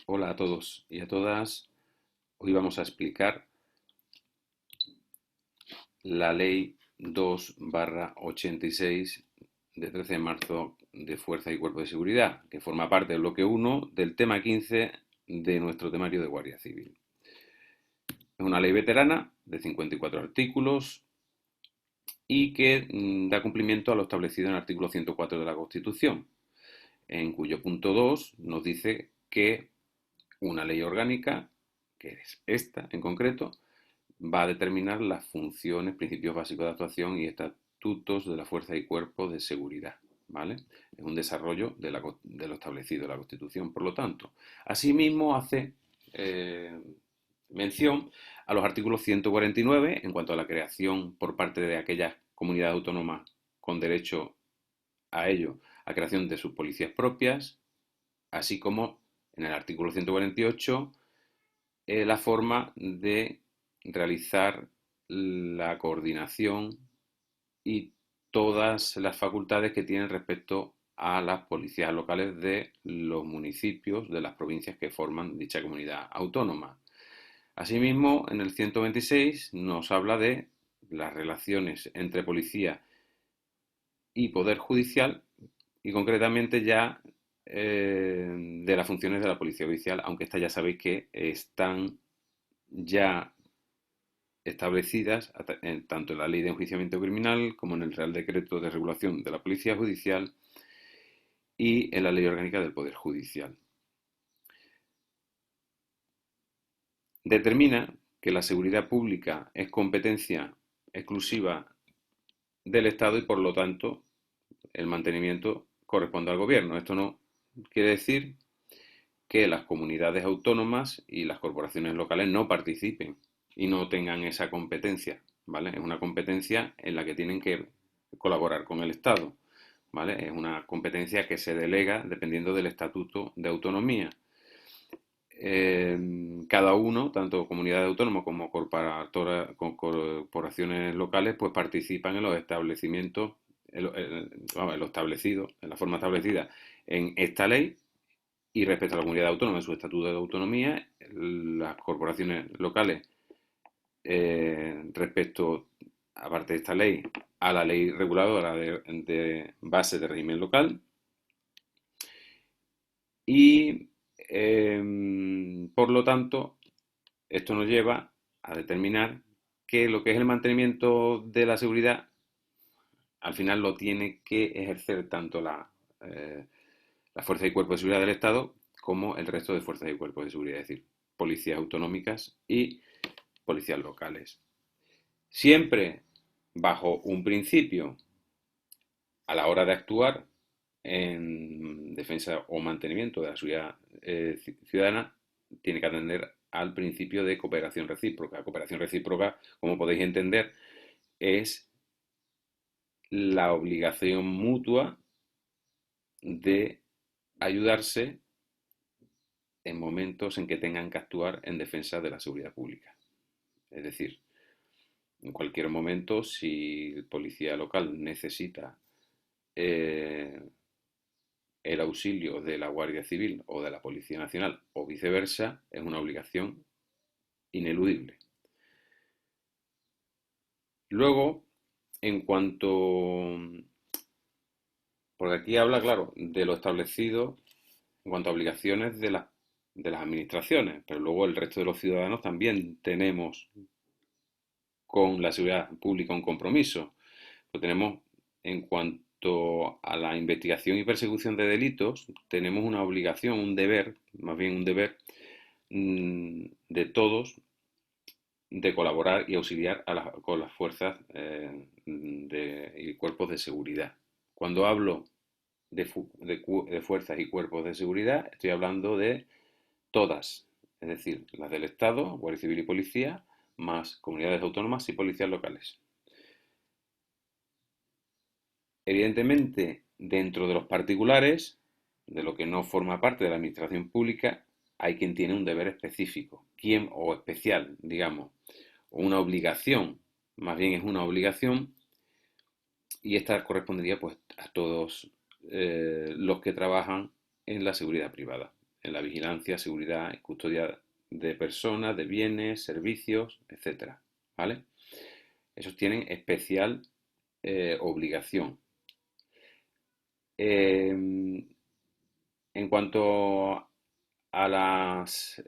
Hola a todos y a todas. Hoy vamos a explicar la Ley 2/86 de 13 de marzo de Fuerza y Cuerpo de Seguridad, que forma parte del bloque 1 del tema 15 de nuestro temario de Guardia Civil. Es una ley veterana de 54 artículos y que da cumplimiento a lo establecido en el artículo 104 de la Constitución, en cuyo punto 2 nos dice que una ley orgánica, que es esta en concreto, va a determinar las funciones, principios básicos de actuación y estatutos de la Fuerza y Cuerpo de Seguridad. ¿Vale? Es un desarrollo de lo establecido en la Constitución, por lo tanto. Asimismo, hace mención a los artículos 149 en cuanto a la creación por parte de aquellas comunidades autónomas con derecho a ello, a creación de sus policías propias, así como en el artículo 148 la forma de realizar la coordinación y todas las facultades que tienen respecto a las policías locales de los municipios de las provincias que forman dicha comunidad autónoma. Asimismo, en el 126 nos habla de las relaciones entre policía y poder judicial y concretamente ya de las funciones de la policía judicial, aunque estas ya sabéis que están ya establecidas tanto en la Ley de Enjuiciamiento Criminal como en el Real Decreto de Regulación de la Policía Judicial y en la Ley Orgánica del Poder Judicial. Determina que la seguridad pública es competencia exclusiva del Estado y por lo tanto el mantenimiento corresponde al Gobierno. Esto no quiere decir que las comunidades autónomas y las corporaciones locales no participen y no tengan esa competencia, ¿vale? Es una competencia en la que tienen que colaborar con el Estado, ¿vale? Es una competencia que se delega dependiendo del estatuto de autonomía. Cada uno, tanto comunidades autónomas como corporaciones locales, pues participan en los establecimientos, en lo establecido, en la forma establecida en esta ley y respecto a la comunidad autónoma, en su estatuto de autonomía, las corporaciones locales, respecto, aparte de esta ley, a la ley reguladora de base de régimen local. Y, por lo tanto, esto nos lleva a determinar que lo que es el mantenimiento de la seguridad, al final lo tiene que ejercer tanto la Fuerza y Cuerpo de Seguridad del Estado como el resto de fuerzas y cuerpos de seguridad, es decir, policías autonómicas y policías locales. Siempre bajo un principio a la hora de actuar en defensa o mantenimiento de la seguridad ciudadana, tiene que atender al principio de cooperación recíproca. Cooperación recíproca, como podéis entender, es la obligación mutua de ayudarse en momentos en que tengan que actuar en defensa de la seguridad pública. Es decir, en cualquier momento, si el policía local necesita el auxilio de la Guardia Civil o de la Policía Nacional o viceversa, es una obligación ineludible. Luego, en cuanto, porque aquí habla, claro, de lo establecido en cuanto a obligaciones de las administraciones, pero luego el resto de los ciudadanos también tenemos con la seguridad pública un compromiso. Lo tenemos en cuanto a la investigación y persecución de delitos, tenemos una obligación, un deber, más bien un deber de todos de colaborar y auxiliar con las fuerzas y cuerpos de seguridad. Cuando hablo de fuerzas y cuerpos de seguridad, estoy hablando de todas, es decir, las del Estado, Guardia Civil y Policía, más comunidades autónomas y policías locales. Evidentemente, dentro de los particulares, de lo que no forma parte de la administración pública, hay quien tiene un deber específico, quien o especial, digamos, o una obligación, más bien es una obligación, y esta correspondería pues a todos los que trabajan en la seguridad privada. en la vigilancia, seguridad y custodia de personas, de bienes, servicios, etcétera, ¿vale? Esos tienen especial obligación. En cuanto a las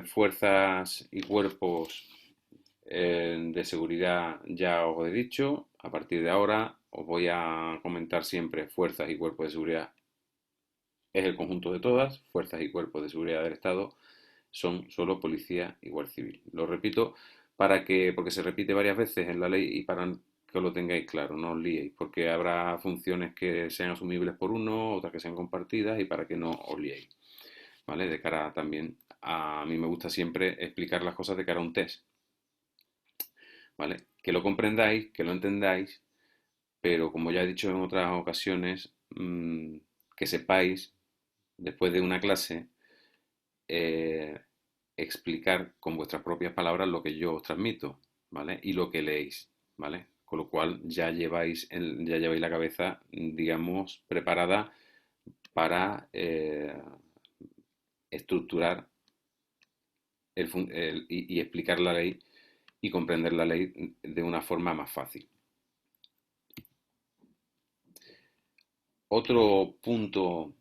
fuerzas y cuerpos de seguridad, ya os he dicho. A partir de ahora os voy a comentar siempre fuerzas y cuerpos de seguridad. Es el conjunto de todas. Fuerzas y cuerpos de seguridad del Estado son solo policía y guardia civil. Lo repito porque se repite varias veces en la ley y para que lo tengáis claro, no os liéis, porque habrá funciones que sean asumibles por uno, otras que sean compartidas y para que no os liéis, ¿vale? De cara también, a mí me gusta siempre explicar las cosas de cara a un test, ¿vale? Que lo comprendáis, que lo entendáis, pero como ya he dicho en otras ocasiones, que sepáis, después de una clase, eh, explicar con vuestras propias palabras lo que yo os transmito, ¿vale? Y lo que leéis, ¿vale? Con lo cual ya lleváis la cabeza, digamos, preparada para estructurar y explicar la ley y comprender la ley de una forma más fácil. Otro punto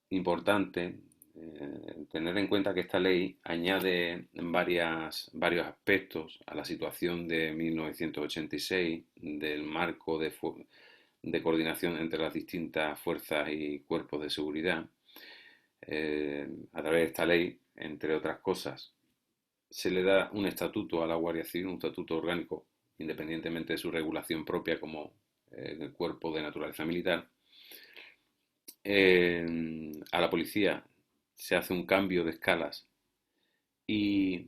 importante, tener en cuenta que esta ley añade varios aspectos a la situación de 1986 del marco de coordinación entre las distintas fuerzas y cuerpos de seguridad. A través de esta ley, entre otras cosas, se le da un estatuto a la Guardia Civil, un estatuto orgánico, independientemente de su regulación propia como el cuerpo de naturaleza militar. A la policía se hace un cambio de escalas y,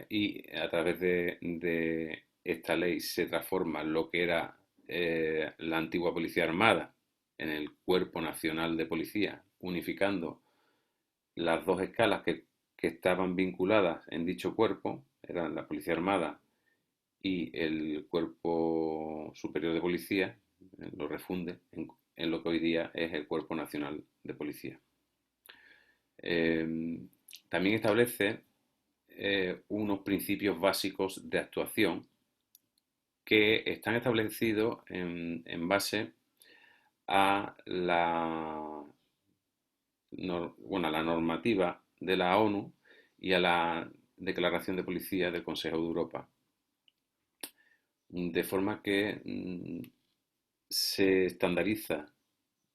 y a través de esta ley se transforma lo que era la antigua Policía Armada en el Cuerpo Nacional de Policía, unificando las dos escalas que estaban vinculadas en dicho cuerpo, eran la Policía Armada y el Cuerpo Superior de Policía, lo refunde en lo que hoy día es el Cuerpo Nacional de Policía. También establece unos principios básicos de actuación que están establecidos en base a la normativa de la ONU y a la Declaración de Policía del Consejo de Europa. De forma que se estandariza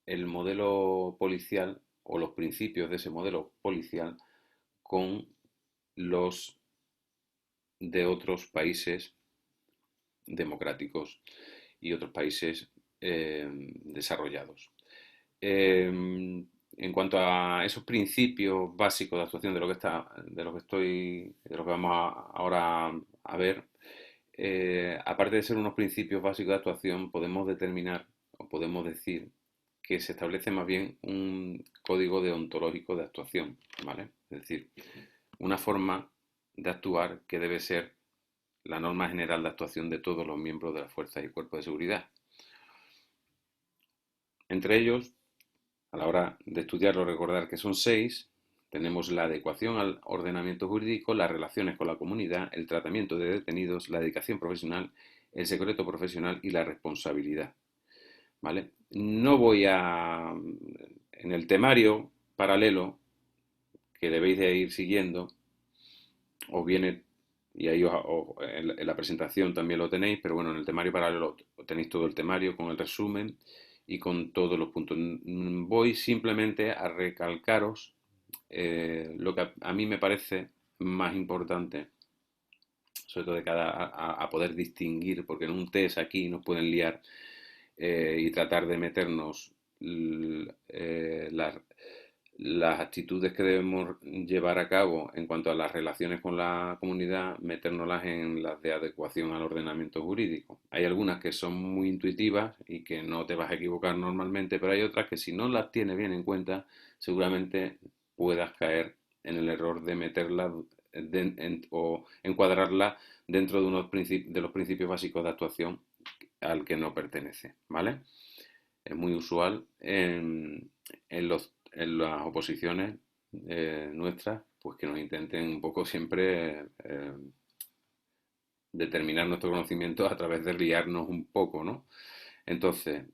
el modelo policial o los principios de ese modelo policial con los de otros países democráticos y otros países desarrollados. En cuanto a esos principios básicos de actuación de lo que vamos ahora a ver, aparte de ser unos principios básicos de actuación, podemos determinar o podemos decir que se establece más bien un código deontológico de actuación, ¿vale? Es decir, una forma de actuar que debe ser la norma general de actuación de todos los miembros de las fuerzas y cuerpos de seguridad. Entre ellos, a la hora de estudiarlo, recordar que son 6. Tenemos la adecuación al ordenamiento jurídico, las relaciones con la comunidad, el tratamiento de detenidos, la dedicación profesional, el secreto profesional y la responsabilidad. ¿Vale? No voy a... En el temario paralelo que debéis de ir siguiendo, os viene, y ahí en la presentación también lo tenéis, pero bueno, en el temario paralelo tenéis todo el temario con el resumen y con todos los puntos. Voy simplemente a recalcaros lo que a mí me parece más importante, sobre todo de a poder distinguir, porque en un test aquí nos pueden liar y tratar de meternos las actitudes que debemos llevar a cabo en cuanto a las relaciones con la comunidad, metérnoslas en las de adecuación al ordenamiento jurídico. Hay algunas que son muy intuitivas y que no te vas a equivocar normalmente, pero hay otras que si no las tienes bien en cuenta, seguramente puedas caer en el error de meterlas o encuadrarlas dentro de de los principios básicos de actuación al que no pertenece, ¿vale? Es muy usual en las oposiciones nuestras, pues que nos intenten un poco siempre determinar nuestro conocimiento a través de liarnos un poco, ¿no? Entonces,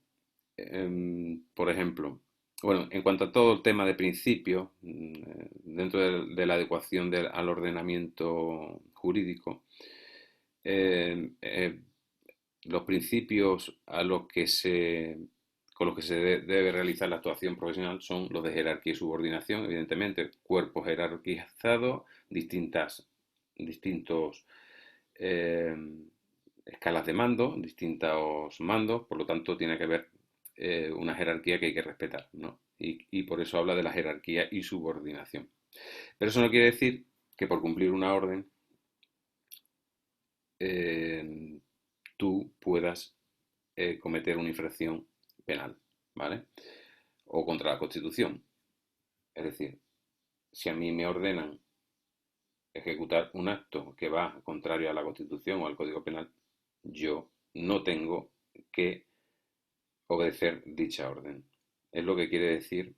por ejemplo, bueno, en cuanto a todo el tema de principios, dentro de la adecuación al ordenamiento jurídico, eh, eh, los principios con los que se debe realizar la actuación profesional son los de jerarquía y subordinación, evidentemente, cuerpos jerarquizados, distintos eh, escalas de mando, distintos mandos, por lo tanto tiene que haber una jerarquía que hay que respetar, ¿no? Y por eso habla de la jerarquía y subordinación. Pero eso no quiere decir que por cumplir una orden eh, tú puedas cometer una infracción penal, ¿vale? O contra la Constitución. Es decir, si a mí me ordenan ejecutar un acto que va contrario a la Constitución o al Código Penal, yo no tengo que obedecer dicha orden. Es lo que quiere decir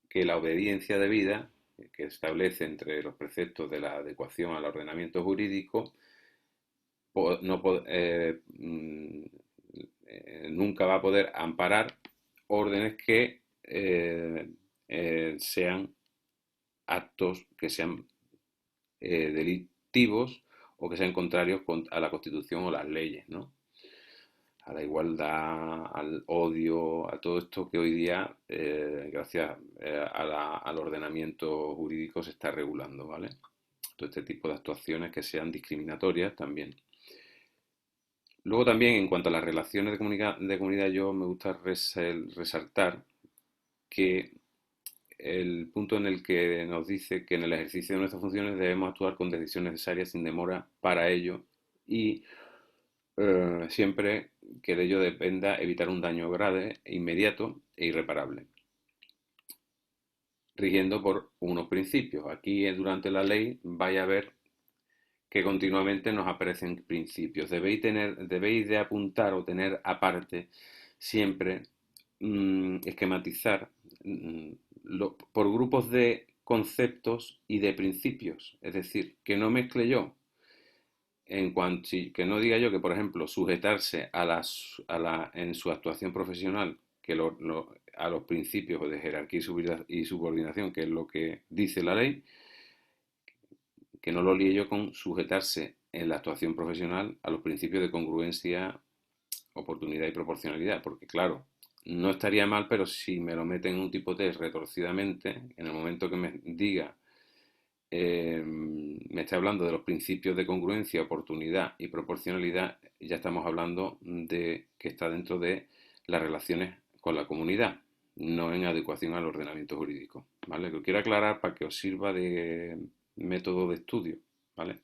que la obediencia debida, que establece entre los preceptos de la adecuación al ordenamiento jurídico, no, nunca va a poder amparar órdenes que sean actos que sean delictivos o que sean contrarios a la Constitución o las leyes, ¿no? A la igualdad, al odio, a todo esto que hoy día, gracias al ordenamiento jurídico, se está regulando, ¿vale? Todo este tipo de actuaciones que sean discriminatorias también. Luego también, en cuanto a las relaciones de comunidad, yo me gusta resaltar que el punto en el que nos dice que en el ejercicio de nuestras funciones debemos actuar con decisión necesaria sin demora para ello y siempre que de ello dependa evitar un daño grave, inmediato e irreparable, rigiendo por unos principios. Aquí durante la ley vaya a ver que continuamente nos aparecen principios. Debéis de apuntar o tener aparte siempre esquematizar por grupos de conceptos y de principios. Es decir, que no mezcle yo que no diga yo que, por ejemplo, sujetarse en su actuación profesional a los principios de jerarquía y subordinación, que es lo que dice la ley, que no lo líe yo con sujetarse en la actuación profesional a los principios de congruencia, oportunidad y proporcionalidad, porque claro, no estaría mal, pero si me lo meten en un tipo test retorcidamente, en el momento que me diga me está hablando de los principios de congruencia, oportunidad y proporcionalidad, ya estamos hablando de que está dentro de las relaciones con la comunidad, no en adecuación al ordenamiento jurídico, ¿vale? Lo quiero aclarar para que os sirva de método de estudio, ¿vale?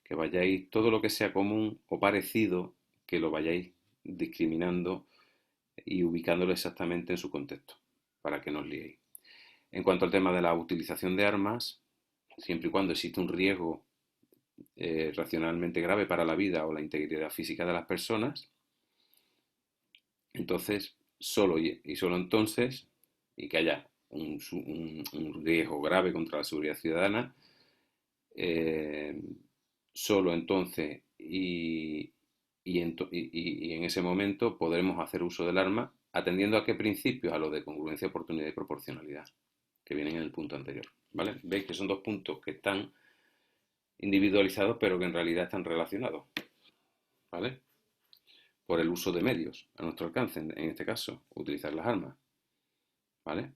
Que vayáis, todo lo que sea común o parecido, que lo vayáis discriminando y ubicándolo exactamente en su contexto, para que no os liéis. En cuanto al tema de la utilización de armas, siempre y cuando existe un riesgo racionalmente grave para la vida o la integridad física de las personas, entonces solo y solo entonces, y que haya un riesgo grave contra la seguridad ciudadana, eh, solo entonces y en ese momento podremos hacer uso del arma atendiendo a qué principios, a lo de congruencia, oportunidad y proporcionalidad, que vienen en el punto anterior. ¿Vale? Veis que son dos puntos que están individualizados pero que en realidad están relacionados. ¿Vale? Por el uso de medios a nuestro alcance, en este caso, utilizar las armas. ¿Vale?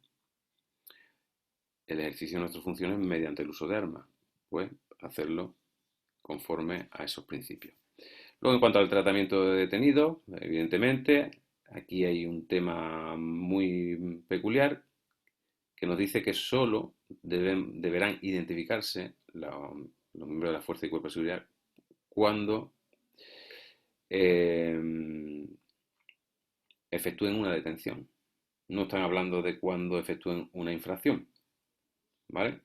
El ejercicio de nuestras funciones mediante el uso de armas, pues hacerlo conforme a esos principios. Luego, en cuanto al tratamiento de detenidos, evidentemente, aquí hay un tema muy peculiar que nos dice que solo deberán identificarse los miembros de la Fuerza y Cuerpo de Seguridad cuando eh, efectúen una detención. No están hablando de cuando efectúen una infracción, ¿vale?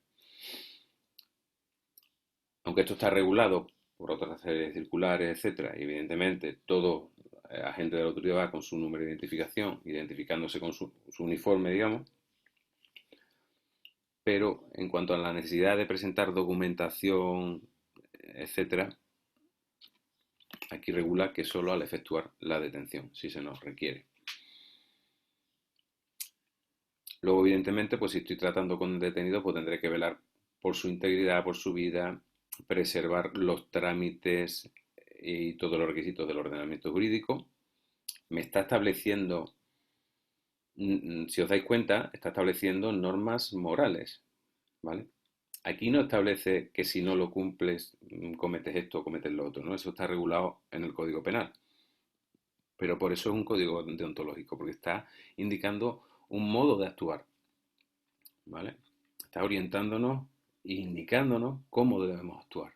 Aunque esto está regulado por otras series circulares, etcétera, y evidentemente todo agente de la autoridad va con su número de identificación, identificándose con su uniforme, digamos, pero en cuanto a la necesidad de presentar documentación, etcétera, aquí regula que solo al efectuar la detención, si se nos requiere. Luego, evidentemente, pues si estoy tratando con un detenido, pues tendré que velar por su integridad, por su vida, preservar los trámites y todos los requisitos del ordenamiento jurídico. Me está estableciendo, si os dais cuenta, está estableciendo normas morales, ¿vale? Aquí no establece que si no lo cumples, cometes esto o cometes lo otro, ¿no? Eso está regulado en el Código Penal. Pero por eso es un código deontológico, porque está indicando un modo de actuar, ¿vale? Está orientándonos e indicándonos cómo debemos actuar.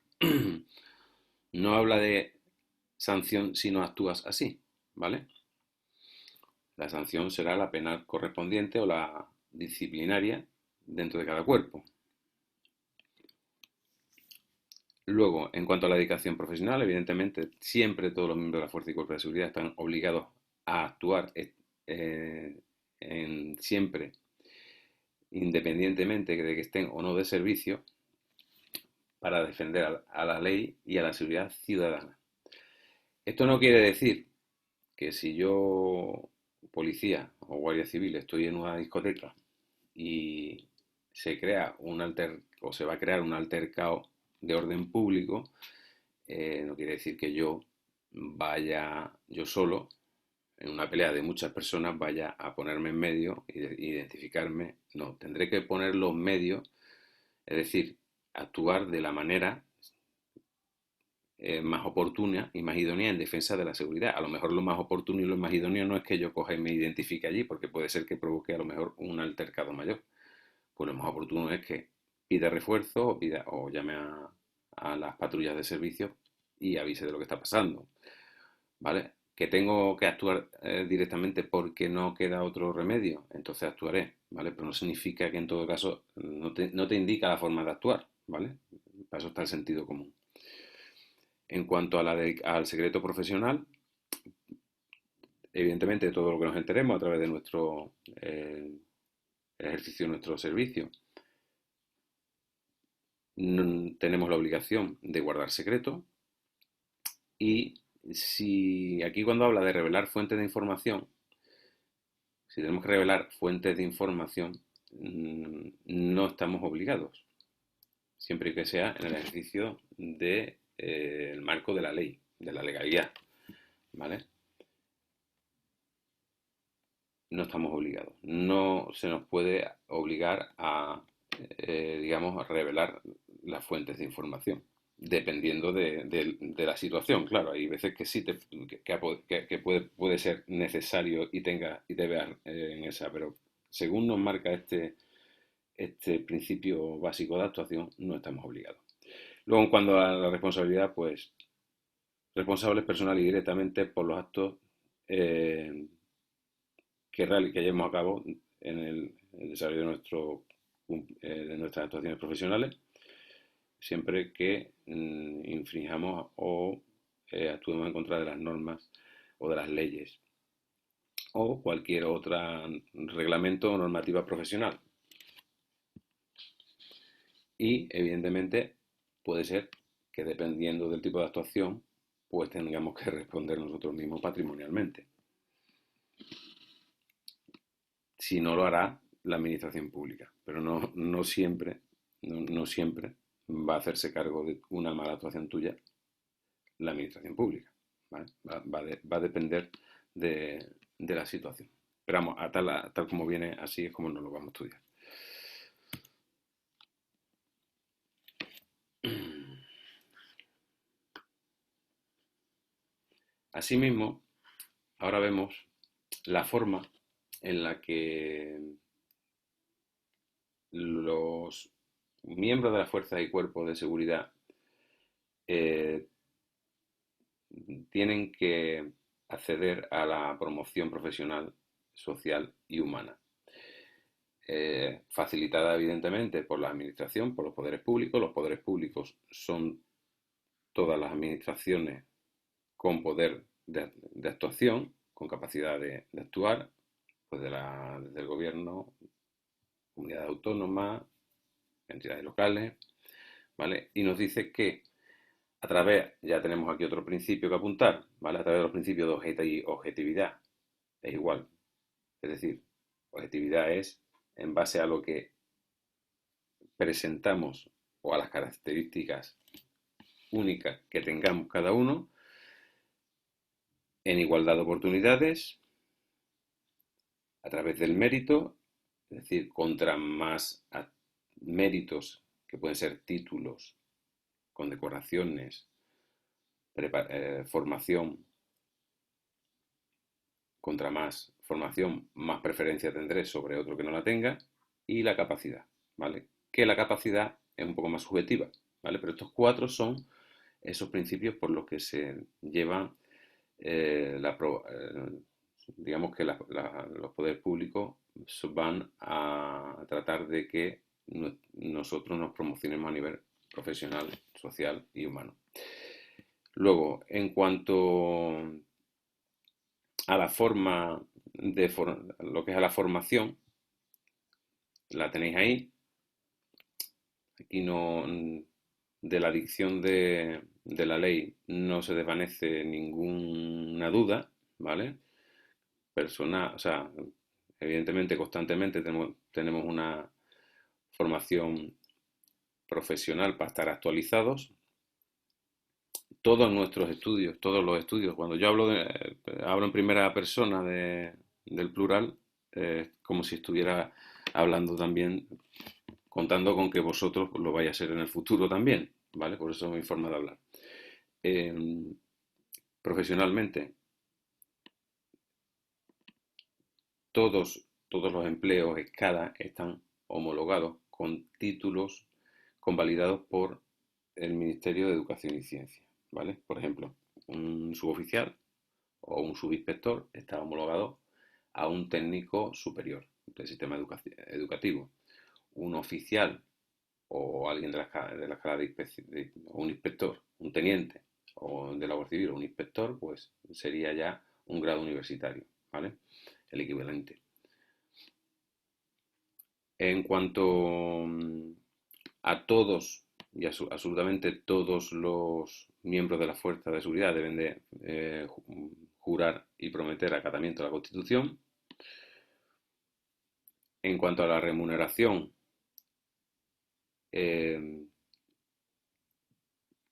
No habla de sanción si no actúas así, ¿vale? La sanción será la penal correspondiente o la disciplinaria dentro de cada cuerpo. Luego, en cuanto a la dedicación profesional, evidentemente siempre todos los miembros de la Fuerza y Cuerpo de Seguridad están obligados a actuar siempre, independientemente de que estén o no de servicio, para defender a la ley y a la seguridad ciudadana. Esto no quiere decir que si yo, policía o guardia civil, estoy en una discoteca y se crea o se va a crear un altercado de orden público, no quiere decir que yo vaya, yo solo, en una pelea de muchas personas, vaya a ponerme en medio e identificarme. No, tendré que poner los medios, es decir, actuar de la manera más oportuna y más idónea en defensa de la seguridad. A lo mejor lo más oportuno y lo más idóneo no es que yo coja y me identifique allí, porque puede ser que provoque a lo mejor un altercado mayor. Pues lo más oportuno es que pida refuerzo o llame a las patrullas de servicio y avise de lo que está pasando. ¿Vale? Que tengo que actuar directamente porque no queda otro remedio, entonces actuaré, ¿vale? Pero no significa que en todo caso no te indica la forma de actuar, ¿vale? Para eso está el sentido común. En cuanto al secreto profesional, evidentemente todo lo que nos enteremos a través de nuestro ejercicio de nuestro servicio, tenemos la obligación de guardar secreto. Y si aquí cuando habla de revelar fuentes de información, si tenemos que revelar fuentes de información, no estamos obligados, siempre que sea en el ejercicio del marco de la ley, de la legalidad, ¿vale? No estamos obligados. No se nos puede obligar digamos, a revelar las fuentes de información, dependiendo de la situación. Claro, hay veces que sí que puede ser necesario y te veas en esa, pero según nos marca este principio básico de actuación, no estamos obligados. Luego, en cuanto a la responsabilidad, pues responsables personal y directamente por los actos eh, que llevemos a cabo en el desarrollo de nuestras actuaciones profesionales, siempre que infringamos o actuemos en contra de las normas o de las leyes o cualquier otro reglamento o normativa profesional. Y evidentemente puede ser que dependiendo del tipo de actuación, pues tengamos que responder nosotros mismos patrimonialmente. Si no lo hará la administración pública, pero no siempre, no siempre va a hacerse cargo de una mala actuación tuya la administración pública, ¿vale? Va a depender de la situación. Pero vamos, tal como viene, así es como nos lo vamos a estudiar. Asimismo, ahora vemos la forma en la que los miembros de la fuerza y cuerpos de seguridad eh, tienen que acceder a la promoción profesional, social y humana. Facilitada evidentemente por la administración, por los poderes públicos. Los poderes públicos son todas las administraciones con poder de actuación, con capacidad de actuar, pues desde el gobierno, comunidades autónomas, entidades locales, ¿vale? Y nos dice que a través, ya tenemos aquí otro principio que apuntar, ¿vale? A través de los principios de objetividad, es igual. Es decir, objetividad es en base a lo que presentamos o a las características únicas que tengamos cada uno, en igualdad de oportunidades, a través del mérito, es decir, contra más méritos, que pueden ser títulos, condecoraciones, formación, contra más formación, más preferencia tendré sobre otro que no la tenga, y la capacidad, ¿vale? Que la capacidad es un poco más subjetiva, ¿vale? Pero estos cuatro son esos principios por los que se llevan, digamos que los poderes públicos van a tratar de que nosotros nos promocionemos a nivel profesional, social y humano. Luego, en cuanto a la forma lo que es a la formación, la tenéis ahí. Aquí no, de la dicción de la ley no se desvanece ninguna duda, ¿vale? O sea, evidentemente constantemente tenemos una formación profesional para estar actualizados. Todos nuestros estudios, todos los estudios, cuando yo hablo en primera persona del plural, como si estuviera hablando también, contando con que vosotros lo vais a ser en el futuro también, ¿vale? Por eso es mi forma de hablar. Profesionalmente, todos los empleos escala están homologados con títulos convalidados por el Ministerio de Educación y Ciencia, ¿vale? Por ejemplo, un suboficial o un subinspector está homologado a un técnico superior del sistema educativo. Un oficial o alguien de la escala de inspección, o un inspector, un teniente o de la Guardia Civil o un inspector, pues sería ya un grado universitario, ¿vale? El equivalente. En cuanto a todos y absolutamente todos los miembros de la fuerza de seguridad deben de jurar y prometer acatamiento a la Constitución. En cuanto a la remuneración,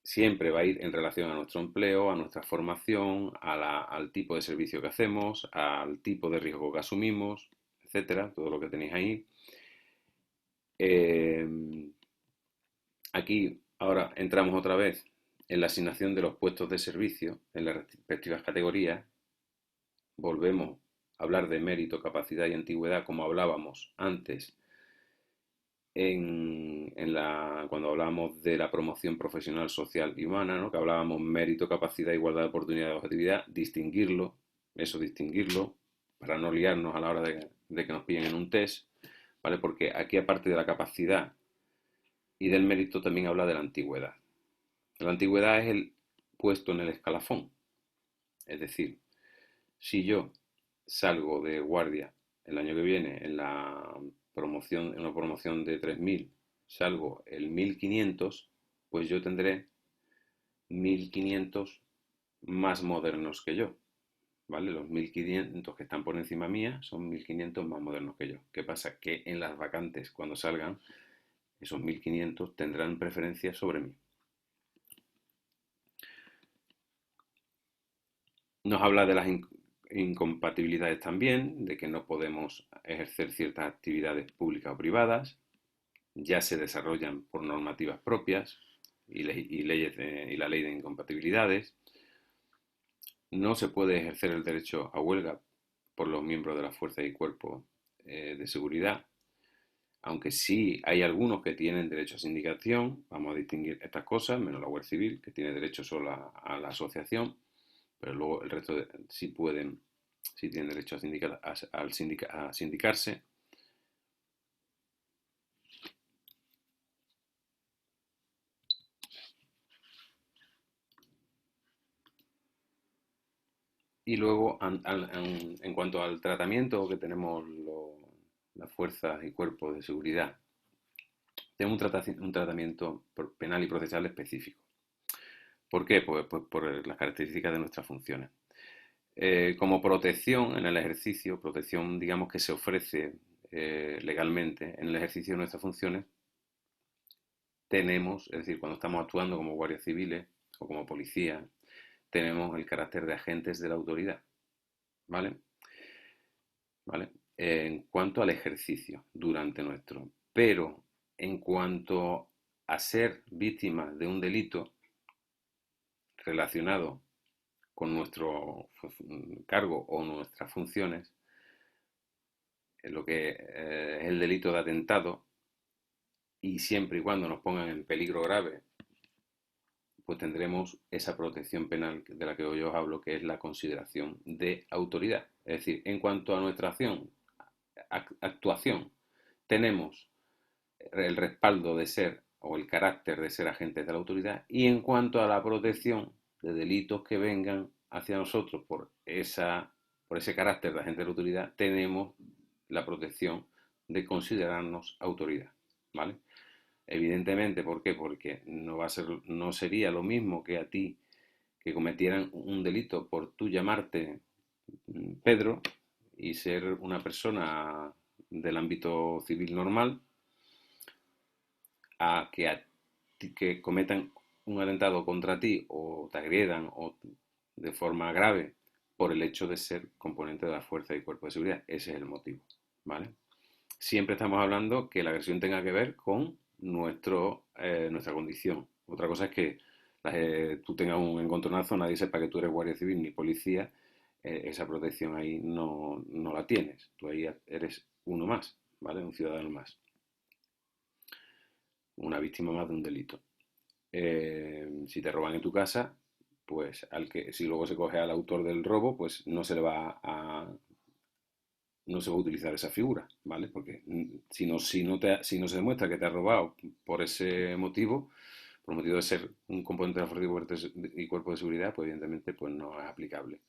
siempre va a ir en relación a nuestro empleo, a nuestra formación, al tipo de servicio que hacemos, al tipo de riesgo que asumimos, etcétera, todo lo que tenéis ahí. Aquí ahora entramos otra vez en la asignación de los puestos de servicio en las respectivas categorías. Volvemos a hablar de mérito, capacidad y antigüedad como hablábamos antes cuando hablábamos de la promoción profesional, social y humana, ¿no? Que hablábamos mérito, capacidad, igualdad de oportunidad, objetividad, distinguirlo para no liarnos a la hora de que nos pillen en un test, ¿vale? Porque aquí aparte de la capacidad y del mérito también habla de la antigüedad. La antigüedad es el puesto en el escalafón, es decir, si yo salgo de guardia el año que viene en una promoción de 3000, salgo el 1500, pues yo tendré 1500 más modernos que yo, ¿vale? Los 1500 que están por encima mía son 1500 más modernos que yo. ¿Qué pasa? Que en las vacantes, cuando salgan, esos 1500 tendrán preferencia sobre mí. Nos habla de las incompatibilidades también, de que no podemos ejercer ciertas actividades públicas o privadas, ya se desarrollan por normativas propias y la ley de incompatibilidades. No se puede ejercer el derecho a huelga por los miembros de las fuerzas y cuerpos de seguridad, aunque sí hay algunos que tienen derecho a sindicación. Vamos a distinguir estas cosas, menos la Guardia Civil, que tiene derecho solo a la asociación, pero luego el resto sí tienen derecho a sindicarse. Y luego, en cuanto al tratamiento que tenemos las fuerzas y cuerpos de seguridad tenemos un tratamiento penal y procesal específico. ¿Por qué? Pues por las características de nuestras funciones. Como protección en el ejercicio, protección digamos que se ofrece legalmente en el ejercicio de nuestras funciones, tenemos, es decir, cuando estamos actuando como guardias civiles o como policía, tenemos el carácter de agentes de la autoridad, ¿vale? ¿Vale? En cuanto al ejercicio durante nuestro. Pero en cuanto a ser víctima de un delito relacionado con nuestro cargo o nuestras funciones, lo que es el delito de atentado, y siempre y cuando nos pongan en peligro grave, pues tendremos esa protección penal de la que hoy os hablo, que es la consideración de autoridad. Es decir, en cuanto a nuestra actuación, tenemos el respaldo de ser o el carácter de ser agentes de la autoridad, y en cuanto a la protección de delitos que vengan hacia nosotros por ese carácter de agente de la autoridad, tenemos la protección de considerarnos autoridad, ¿vale? Evidentemente, ¿por qué? Porque no sería lo mismo que a ti que cometieran un delito por tú llamarte Pedro y ser una persona del ámbito civil normal, que cometan un atentado contra ti o te agredan o de forma grave por el hecho de ser componente de la fuerza y cuerpo de seguridad. Ese es el motivo, ¿vale? Siempre estamos hablando que la agresión tenga que ver con nuestra condición. Otra cosa es que tú tengas un encontronazo, nadie sepa que tú eres guardia civil ni policía, esa protección ahí no la tienes. Tú ahí eres uno más, ¿vale? Un ciudadano más, una víctima más de un delito. Si te roban en tu casa, pues si luego se coge al autor del robo, pues no se va a utilizar esa figura, ¿vale? Porque si no se demuestra que te ha robado por ese motivo, por motivo de ser un componente de la fuerza y cuerpo de seguridad, pues evidentemente pues no es aplicable.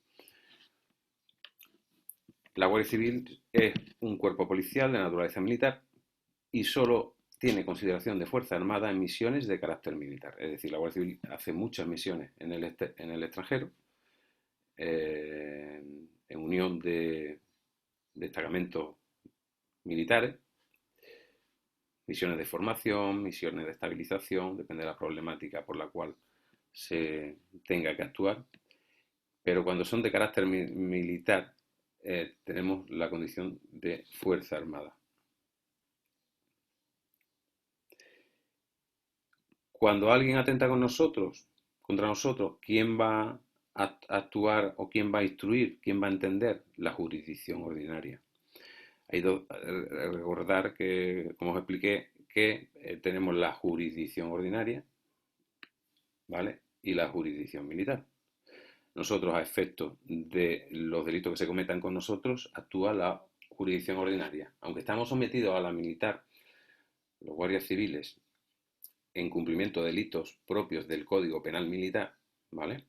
La Guardia Civil es un cuerpo policial de naturaleza militar y solo tiene consideración de Fuerza Armada en misiones de carácter militar. Es decir, la Guardia Civil hace muchas misiones en el extranjero, en unión de destacamentos militares, misiones de formación, misiones de estabilización, depende de la problemática por la cual se tenga que actuar. Pero cuando son de carácter militar, tenemos la condición de Fuerza Armada. Cuando alguien atenta contra nosotros, ¿quién va a actuar o quién va a instruir, quién va a entender? La jurisdicción ordinaria. Hay que recordar que, como os expliqué, que tenemos la jurisdicción ordinaria, ¿vale? Y la jurisdicción militar. Nosotros, a efectos de los delitos que se cometan con nosotros, actúa la jurisdicción ordinaria. Aunque estamos sometidos a la militar, los guardias civiles, en cumplimiento de delitos propios del Código Penal Militar, ¿vale?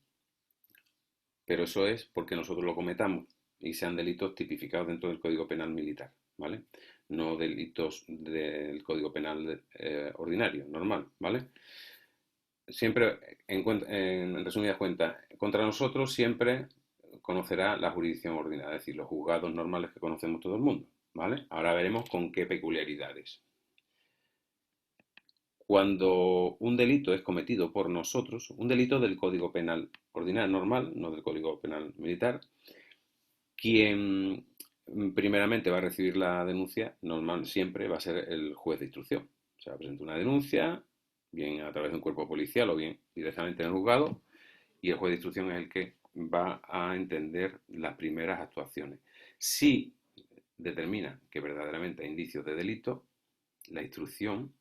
Pero eso es porque nosotros lo cometamos y sean delitos tipificados dentro del Código Penal Militar, ¿vale? No delitos del Código Penal ordinario, normal, ¿vale? Siempre, en resumidas cuentas, contra nosotros siempre conocerá la jurisdicción ordinaria, es decir, los juzgados normales que conocemos todo el mundo, ¿vale? Ahora veremos con qué peculiaridades. Cuando un delito es cometido por nosotros, un delito del Código Penal ordinario normal, no del Código Penal militar, quien primeramente va a recibir la denuncia normal siempre va a ser el juez de instrucción. O sea, presenta una denuncia, bien a través de un cuerpo policial o bien directamente en el juzgado, y el juez de instrucción es el que va a entender las primeras actuaciones. Si determina que verdaderamente hay indicios de delito, la instrucción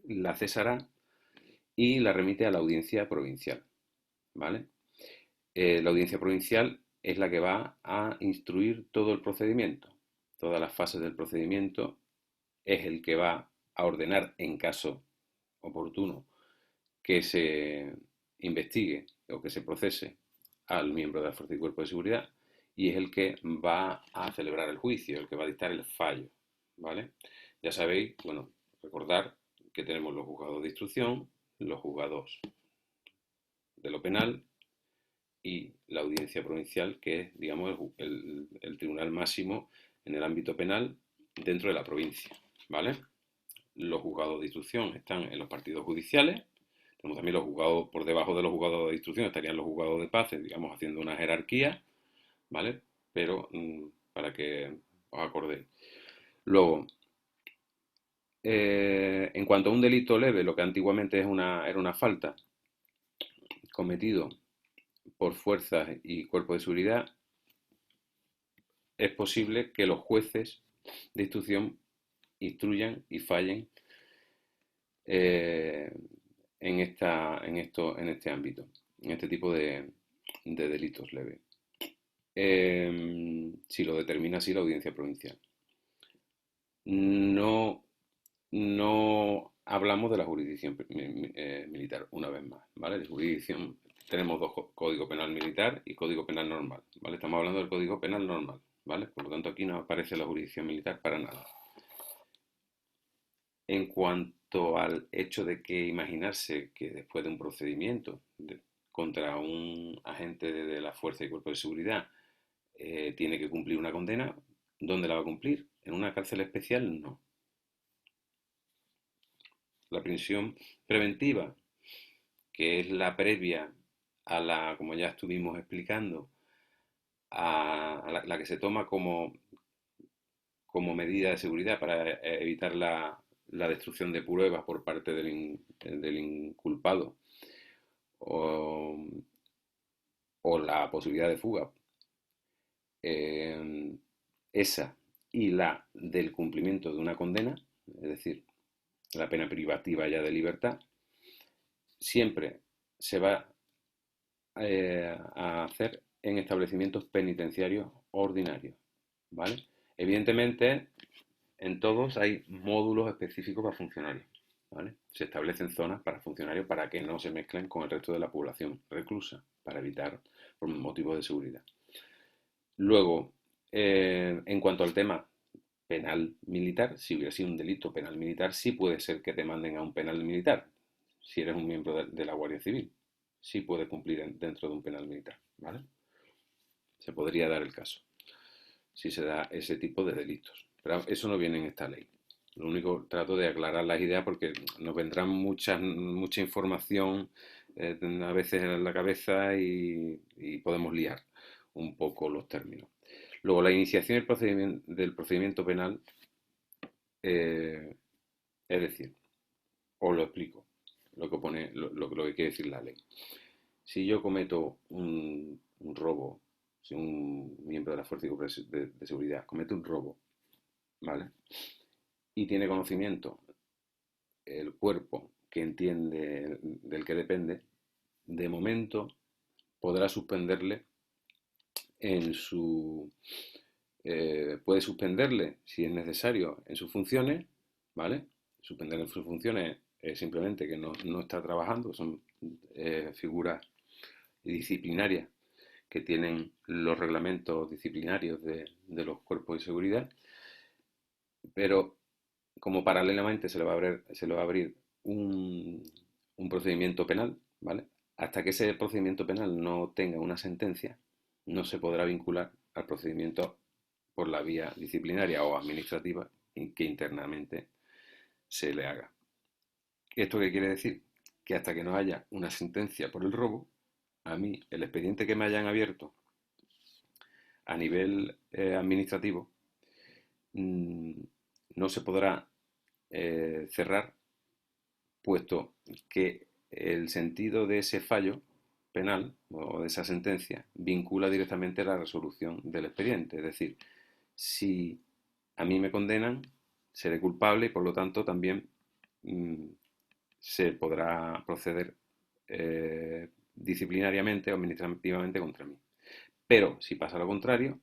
la cesará y la remite a la audiencia provincial, ¿vale? La audiencia provincial es la que va a instruir todo el procedimiento, todas las fases del procedimiento, es el que va a ordenar en caso oportuno que se investigue o que se procese al miembro de la Fuerza y Cuerpo de Seguridad, y es el que va a celebrar el juicio, el que va a dictar el fallo, ¿vale? Ya sabéis, bueno, Recordar que tenemos los juzgados de instrucción, los juzgados de lo penal y la audiencia provincial, que es, digamos, el tribunal máximo en el ámbito penal dentro de la provincia, ¿vale? Los juzgados de instrucción están en los partidos judiciales. Tenemos también los juzgados, por debajo de los juzgados de instrucción estarían los juzgados de paz, digamos, haciendo una jerarquía, ¿vale? Pero para que os acordéis. Luego, en cuanto a un delito leve, lo que antiguamente era una falta cometido por fuerzas y cuerpos de seguridad, es posible que los jueces de instrucción instruyan y fallen eh, en este ámbito, en este tipo de delitos leves. Si lo determina así la audiencia provincial. No, no hablamos de la jurisdicción militar, una vez más, ¿vale? De jurisdicción tenemos dos, Código Penal Militar y Código Penal Normal, ¿vale? Estamos hablando del Código Penal Normal, ¿vale? Por lo tanto, aquí no aparece la jurisdicción militar para nada. En cuanto al hecho de que imaginarse que después de un procedimiento contra un agente de la Fuerza y Cuerpo de Seguridad tiene que cumplir una condena, ¿dónde la va a cumplir? ¿En una cárcel especial? No. La prisión preventiva, que es la previa a la, como ya estuvimos explicando, a la que se toma como medida de seguridad para evitar la destrucción de pruebas por parte del inculpado o, o la posibilidad de fuga. Esa y la del cumplimiento de una condena, es decir, la pena privativa ya de libertad, siempre se va a hacer en establecimientos penitenciarios ordinarios, ¿vale? Evidentemente, en todos hay módulos específicos para funcionarios, ¿vale? Se establecen zonas para funcionarios para que no se mezclen con el resto de la población reclusa, para evitar por motivos de seguridad. Luego, en cuanto al tema penal militar, si hubiera sido un delito penal militar, sí puede ser que te manden a un penal militar, si eres un miembro de la Guardia Civil. Sí puede cumplir dentro de un penal militar, ¿vale? Se podría dar el caso, si se da ese tipo de delitos. Pero eso no viene en esta ley. Lo único, trato de aclarar las ideas porque nos vendrán mucha información a veces en la cabeza y podemos liar un poco los términos. Luego, la iniciación del procedimiento penal, es decir, os lo explico, lo que pone, lo que quiere decir la ley. Si yo cometo un robo, si un miembro de la Fuerza de Seguridad comete un robo, ¿vale? Y tiene conocimiento el cuerpo que entiende del que depende, de momento podrá suspenderle en su... puede suspenderle, si es necesario, en sus funciones, ¿vale? Suspender en sus funciones es simplemente que no está trabajando, son figuras disciplinarias que tienen los reglamentos disciplinarios de los cuerpos de seguridad, pero como paralelamente se le va a abrir un procedimiento penal, ¿vale? Hasta que ese procedimiento penal no tenga una sentencia, no se podrá vincular al procedimiento por la vía disciplinaria o administrativa que internamente se le haga. ¿Esto qué quiere decir? Que hasta que no haya una sentencia por el robo, a mí el expediente que me hayan abierto a nivel administrativo mmm, no se podrá cerrar, puesto que el sentido de ese fallo penal o de esa sentencia vincula directamente la resolución del expediente. Es decir, si a mí me condenan, seré culpable y por lo tanto también mmm, se podrá proceder disciplinariamente o administrativamente contra mí. Pero si pasa lo contrario,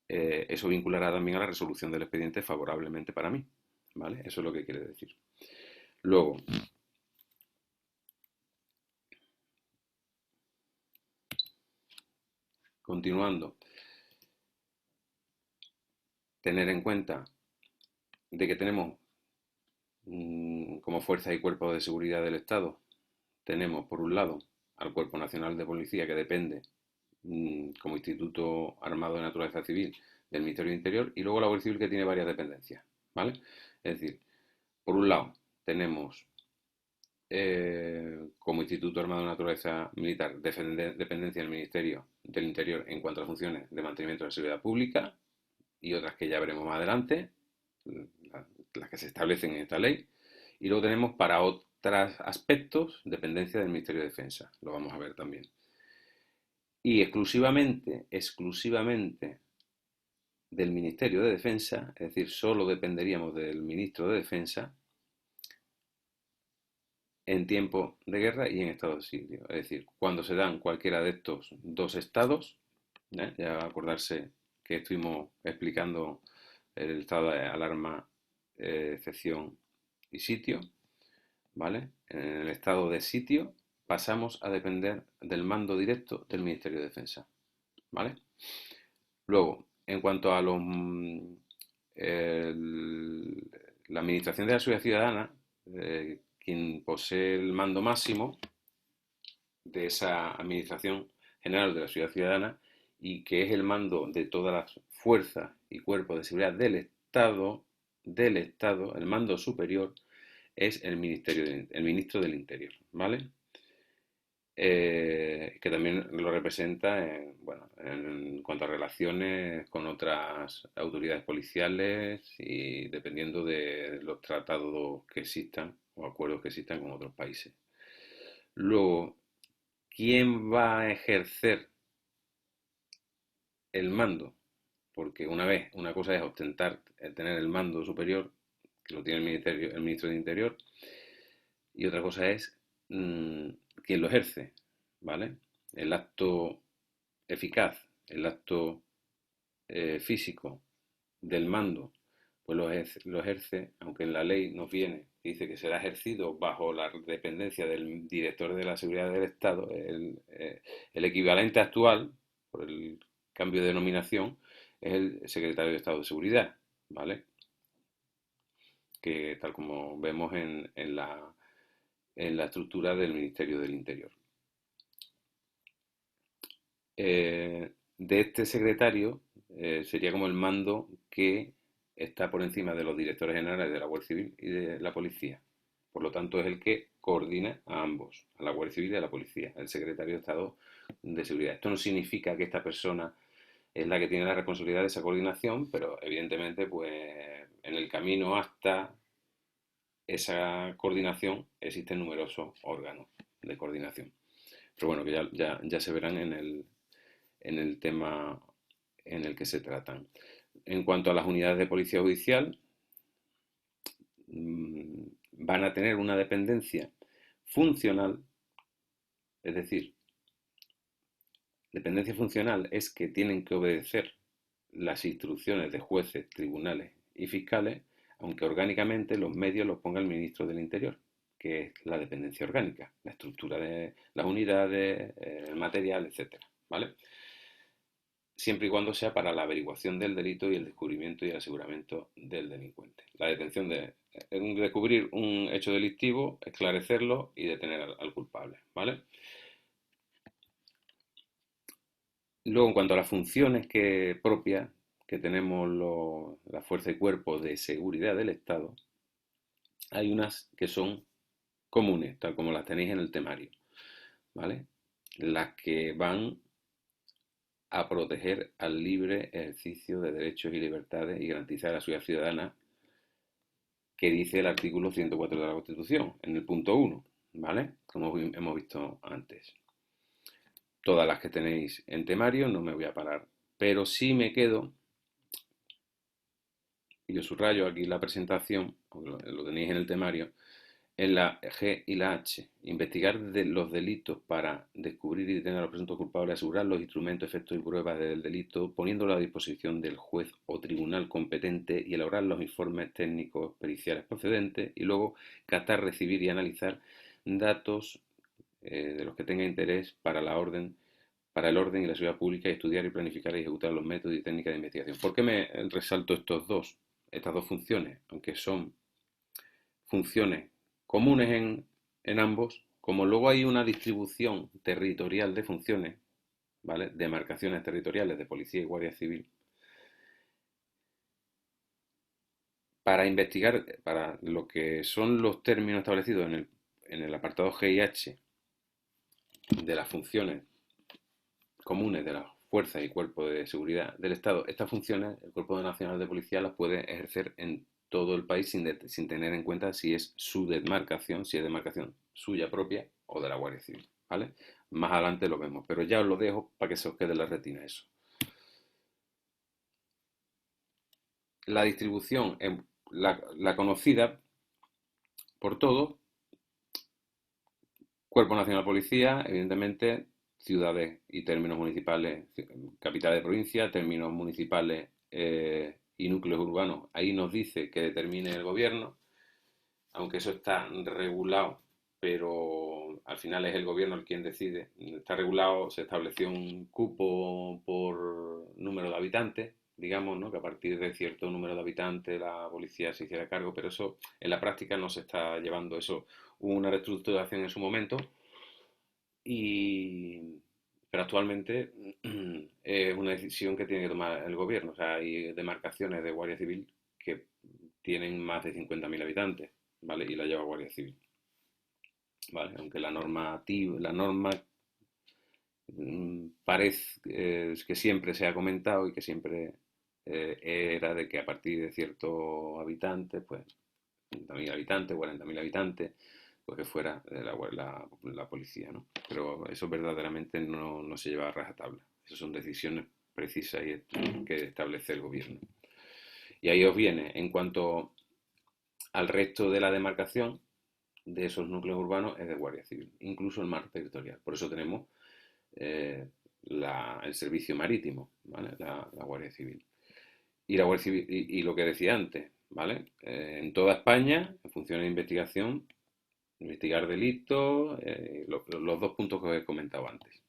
eso vinculará también a la resolución del expediente favorablemente para mí, ¿vale? Eso es lo que quiere decir. Luego, continuando, tener en cuenta de que tenemos como fuerzas y cuerpos de seguridad del Estado tenemos, por un lado, al Cuerpo Nacional de Policía, que depende como Instituto Armado de Naturaleza Civil del Ministerio del Interior, y luego la Guardia Civil, que tiene varias dependencias, ¿vale? Es decir, por un lado, tenemos como Instituto Armado de Naturaleza Militar dependencia del Ministerio del Interior en cuanto a funciones de mantenimiento de la seguridad pública y otras que ya veremos más adelante, las que se establecen en esta ley. Y luego tenemos para otros aspectos dependencia del Ministerio de Defensa, lo vamos a ver también. Y exclusivamente del Ministerio de Defensa, es decir, solo dependeríamos del Ministro de Defensa en tiempo de guerra y en estado de sitio. Es decir, cuando se dan cualquiera de estos dos estados, ya acordarse que estuvimos explicando el estado de alarma, excepción y sitio, ¿vale? En el estado de sitio pasamos a depender del mando directo del Ministerio de Defensa, ¿vale? Luego, en cuanto a la administración de la seguridad ciudadana, quien posee el mando máximo de esa administración general de la seguridad ciudadana y que es el mando de todas las fuerzas y cuerpos de seguridad del Estado, el mando superior es el ministro del Interior, ¿vale? Que también lo representa en cuanto a relaciones con otras autoridades policiales y dependiendo de los tratados que existan o acuerdos que existan con otros países. Luego, ¿quién va a ejercer el mando? Porque una cosa es ostentar, tener el mando superior, que lo tiene el ministro del Interior, y otra cosa es quién lo ejerce, ¿vale? El acto eficaz, el acto físico del mando, pues lo ejerce, aunque en la ley nos viene, dice que será ejercido bajo la dependencia del director de la seguridad del Estado, el equivalente actual, por el cambio de denominación, es el secretario de Estado de Seguridad, ¿vale? Que tal como vemos en la estructura del Ministerio del Interior. De este secretario sería como el mando que está por encima de los directores generales de la Guardia Civil y de la Policía. Por lo tanto, es el que coordina a ambos, a la Guardia Civil y a la Policía, el secretario de Estado de Seguridad. Esto no significa que esta persona es la que tiene la responsabilidad de esa coordinación, pero evidentemente, pues en el camino hasta esa coordinación existen numerosos órganos de coordinación. Pero bueno, que ya se verán en el tema en el que se tratan. En cuanto a las unidades de policía judicial, van a tener una dependencia funcional, es decir, dependencia funcional es que tienen que obedecer las instrucciones de jueces, tribunales y fiscales, aunque orgánicamente los medios los ponga el ministro del Interior, que es la dependencia orgánica, la estructura de las unidades, el material, etcétera, ¿vale? Siempre y cuando sea para la averiguación del delito y el descubrimiento y el aseguramiento del delincuente. La detención de descubrir un hecho delictivo, esclarecerlo y detener al culpable, ¿vale? Luego, en cuanto a las funciones propias que tenemos la fuerza y cuerpo de seguridad del Estado, hay unas que son comunes, tal como las tenéis en el temario, ¿vale? Las que van a proteger al libre ejercicio de derechos y libertades y garantizar la seguridad ciudadana que dice el artículo 104 de la Constitución, en el punto 1, ¿vale? Como hemos visto antes. Todas las que tenéis en temario, no me voy a parar, pero sí me quedo, y yo subrayo aquí la presentación, lo tenéis en el temario, en la G y la H, investigar los delitos para descubrir y detener a los presuntos culpables, asegurar los instrumentos, efectos y pruebas del delito, poniéndolo a disposición del juez o tribunal competente y elaborar los informes técnicos periciales procedentes y luego captar, recibir y analizar datos de los que tenga interés para el orden y la seguridad pública y estudiar y planificar y ejecutar los métodos y técnicas de investigación. ¿Por qué me resalto estas dos funciones? Aunque son funciones comunes en ambos, como luego hay una distribución territorial de funciones, ¿vale? Demarcaciones territoriales de policía y guardia civil, para investigar, para lo que son los términos establecidos en el apartado G y H de las funciones comunes de las fuerzas y cuerpos de seguridad del Estado, estas funciones el Cuerpo Nacional de Policía las puede ejercer en todo el país sin tener en cuenta si es su demarcación, si es demarcación suya propia o de la Guardia Civil, ¿vale? Más adelante lo vemos, pero ya os lo dejo para que se os quede en la retina eso. La distribución, la conocida por todos, Cuerpo Nacional de Policía, evidentemente, ciudades y términos municipales, capitales de provincia, términos municipales y núcleos urbanos. Ahí nos dice que determine el gobierno, aunque eso está regulado, pero al final es el gobierno el quien decide. Está regulado, se estableció un cupo por número de habitantes, digamos, ¿no? Que a partir de cierto número de habitantes la policía se hiciera cargo, pero eso en la práctica no se está llevando. Eso hubo una reestructuración en su momento, y, pero actualmente es una decisión que tiene que tomar el gobierno. O sea, hay demarcaciones de Guardia Civil que tienen más de 50.000 habitantes, ¿vale? Y la lleva Guardia Civil, ¿vale? Aunque la norma parece que siempre se ha comentado y que siempre era de que a partir de ciertos habitantes, pues 30.000 habitantes, 40.000 habitantes, pues que fuera la policía, ¿no? Pero eso verdaderamente no se lleva a rajatabla. Esas son decisiones precisas que establece el gobierno. Y ahí os viene, en cuanto al resto de la demarcación de esos núcleos urbanos, es de Guardia Civil, incluso el mar territorial. Por eso tenemos el servicio marítimo, ¿vale? La Guardia Civil. Y la Guardia Civil, y lo que decía antes, ¿vale? En toda España, en función de investigación, investigar delitos, los dos puntos que os he comentado antes.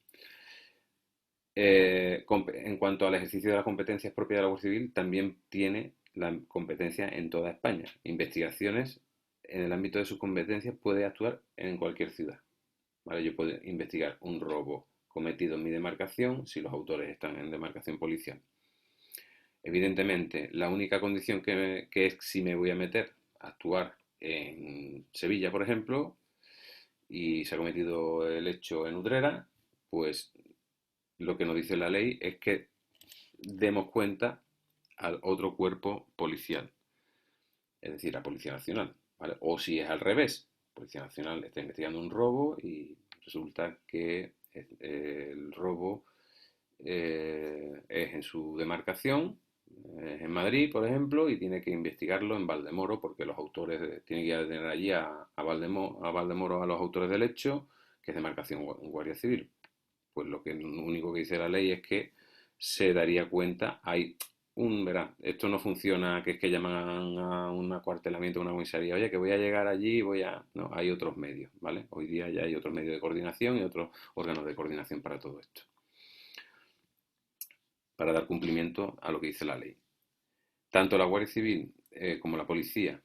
En cuanto al ejercicio de las competencias propias de la Guardia Civil, también tiene la competencia en toda España. Investigaciones en el ámbito de sus competencias puede actuar en cualquier ciudad, ¿vale? Yo puedo investigar un robo cometido en mi demarcación si los autores están en demarcación policial. Evidentemente, la única condición que es si me voy a meter a actuar en Sevilla, por ejemplo, y se ha cometido el hecho en Utrera, pues lo que nos dice la ley es que demos cuenta al otro cuerpo policial, es decir, a Policía Nacional, ¿vale? O si es al revés, Policía Nacional está investigando un robo y resulta que el robo es en su demarcación, es en Madrid, por ejemplo, y tiene que investigarlo en Valdemoro porque los autores tienen que ir a tener allí a Valdemoro a los autores del hecho, que es demarcación Guardia Civil. Pues lo único que dice la ley es que se daría cuenta, verá, esto no funciona, que es que llaman a un acuartelamiento, a una comisaría, oye, que voy a llegar allí, no, hay otros medios, ¿vale? Hoy día ya hay otros medios de coordinación y otros órganos de coordinación para todo esto, para dar cumplimiento a lo que dice la ley. Tanto la Guardia Civil como la policía,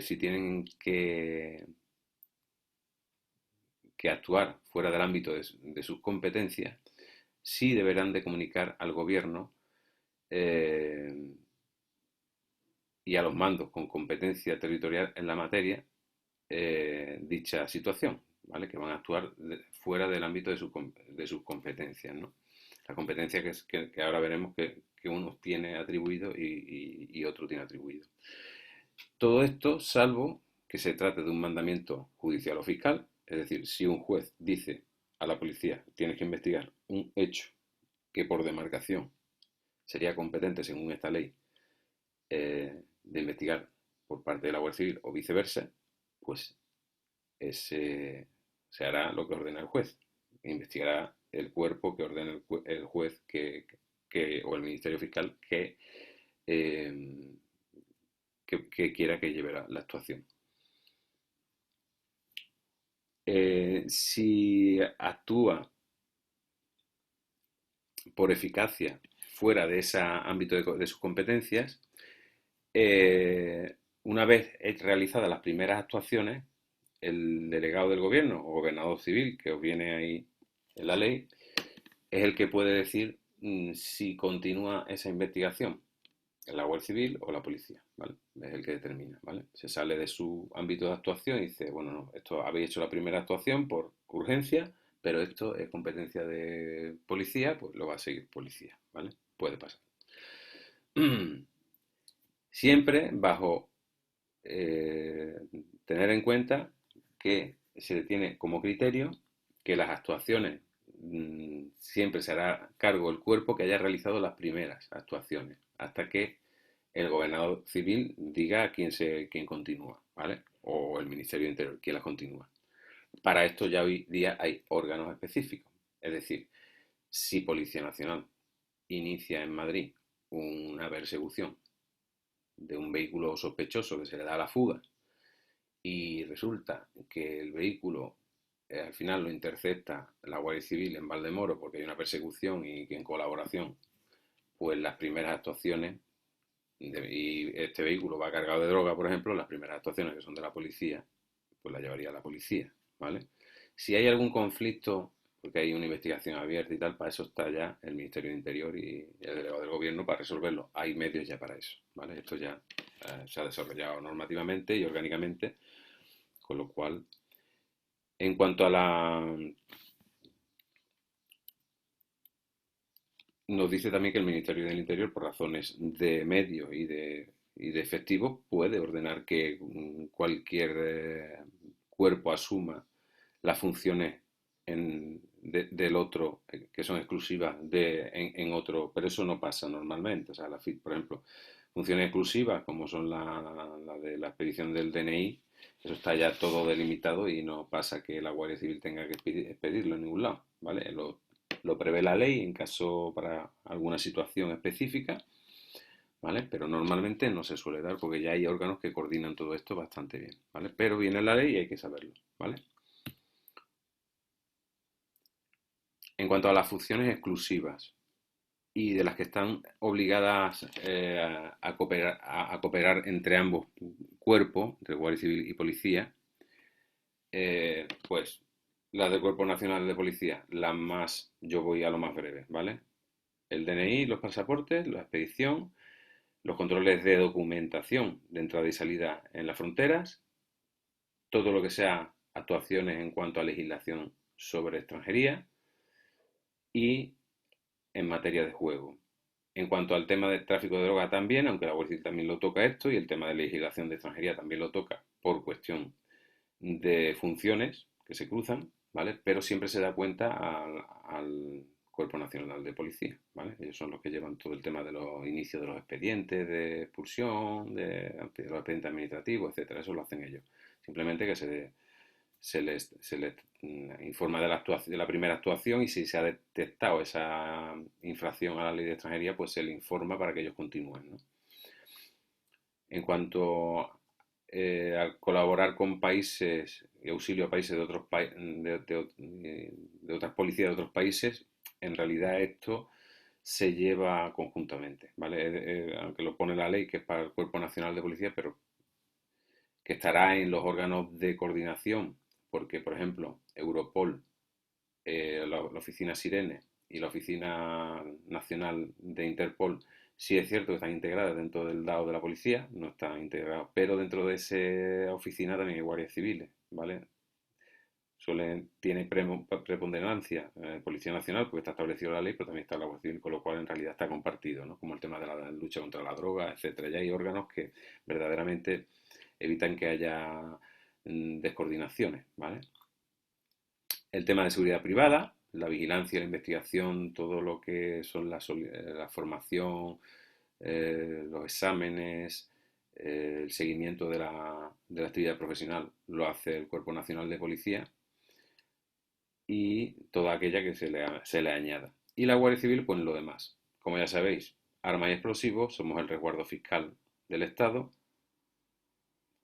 si tienen que actuar fuera del ámbito de sus competencias, sí deberán de comunicar al gobierno eh, y a los mandos con competencia territorial en la materia dicha situación, ¿vale? Que van a actuar fuera del ámbito de sus competencias, ¿no? La competencia que ahora veremos que uno tiene atribuido y otro tiene atribuido. Todo esto salvo que se trate de un mandamiento judicial o fiscal, es decir, si un juez dice a la policía tienes que investigar un hecho que por demarcación sería competente según esta ley de investigar por parte de la Guardia Civil o viceversa, pues se hará lo que ordena el juez. Investigará el cuerpo que ordene el juez o el Ministerio Fiscal eh, que quiera que lleve la actuación. Si actúa por eficacia fuera de ese ámbito de sus competencias, una vez realizadas las primeras actuaciones, el delegado del gobierno o gobernador civil, que os viene ahí en la ley, es el que puede decir si continúa esa investigación, la Guardia Civil o la policía, ¿vale? Es el que determina, ¿vale? Se sale de su ámbito de actuación y dice, bueno, no, esto habéis hecho la primera actuación por urgencia, pero esto es competencia de policía, pues lo va a seguir policía, ¿vale? Puede pasar. Siempre bajo eh, tener en cuenta que se tiene como criterio que las actuaciones siempre se hará cargo el cuerpo que haya realizado las primeras actuaciones, hasta que el gobernador civil diga quién continúa, ¿vale? O el Ministerio de Interior, quién las continúa. Para esto ya hoy día hay órganos específicos. Es decir, si Policía Nacional inicia en Madrid una persecución de un vehículo sospechoso que se le da a la fuga y resulta que el vehículo al final lo intercepta la Guardia Civil en Valdemoro porque hay una persecución y que en colaboración, pues las primeras actuaciones, y este vehículo va cargado de droga, por ejemplo, las primeras actuaciones que son de la policía, pues la llevaría la policía, ¿vale? Si hay algún conflicto, porque hay una investigación abierta y tal, para eso está ya el Ministerio de Interior y el delegado del gobierno para resolverlo. Hay medios ya para eso, ¿vale? Esto ya se ha desarrollado normativamente y orgánicamente, con lo cual, en cuanto a la... Nos dice también que el Ministerio del Interior, por razones de medios y de efectivos, puede ordenar que cualquier cuerpo asuma las funciones del otro, que son exclusivas en otro, pero eso no pasa normalmente. O sea, por ejemplo, funciones exclusivas, como son la de la expedición del DNI, eso está ya todo delimitado y no pasa que la Guardia Civil tenga que expedirlo en ningún lado, ¿vale? Lo prevé la ley en caso para alguna situación específica, ¿vale? Pero normalmente no se suele dar porque ya hay órganos que coordinan todo esto bastante bien, ¿vale? Pero viene la ley y hay que saberlo, ¿vale? En cuanto a las funciones exclusivas y de las que están obligadas a cooperar entre ambos cuerpos, entre Guardia Civil y Policía, pues las del Cuerpo Nacional de Policía, las más, yo voy a lo más breve, ¿vale? El DNI, los pasaportes, la expedición, los controles de documentación de entrada y salida en las fronteras, todo lo que sea actuaciones en cuanto a legislación sobre extranjería y en materia de juego. En cuanto al tema del tráfico de droga también, aunque la Guardia Civil también lo toca esto, y el tema de legislación de extranjería también lo toca por cuestión de funciones que se cruzan, ¿vale? Pero siempre se da cuenta al Cuerpo Nacional de Policía, ¿vale? Ellos son los que llevan todo el tema de los inicios de los expedientes de expulsión, de los expedientes administrativos, etcétera. Eso lo hacen ellos. Simplemente que se les informa de la primera actuación y si se ha detectado esa infracción a la ley de extranjería, pues se le informa para que ellos continúen, ¿no? En cuanto a colaborar con países y auxilio a países de otros de otras policías de otros países, en realidad esto se lleva conjuntamente, ¿vale? Aunque lo pone la ley que es para el Cuerpo Nacional de Policía, pero que estará en los órganos de coordinación, porque, por ejemplo, Europol, la oficina Sirene y la oficina nacional de Interpol, sí es cierto que están integradas dentro del DAO de la policía, no están integradas, pero dentro de esa oficina también hay guardias civiles, ¿vale? Tiene preponderancia Policía Nacional porque está establecido la ley, pero también está la Guardia Civil, con lo cual en realidad está compartido, ¿no? Como el tema de la lucha contra la droga, etcétera. Ya hay órganos que verdaderamente evitan que haya descoordinaciones, ¿vale? El tema de seguridad privada, la vigilancia, la investigación, todo lo que son la formación, los exámenes, el seguimiento de la actividad profesional lo hace el Cuerpo Nacional de Policía y toda aquella que se le añada. Y la Guardia Civil, pues lo demás. Como ya sabéis, armas y explosivos, somos el resguardo fiscal del Estado,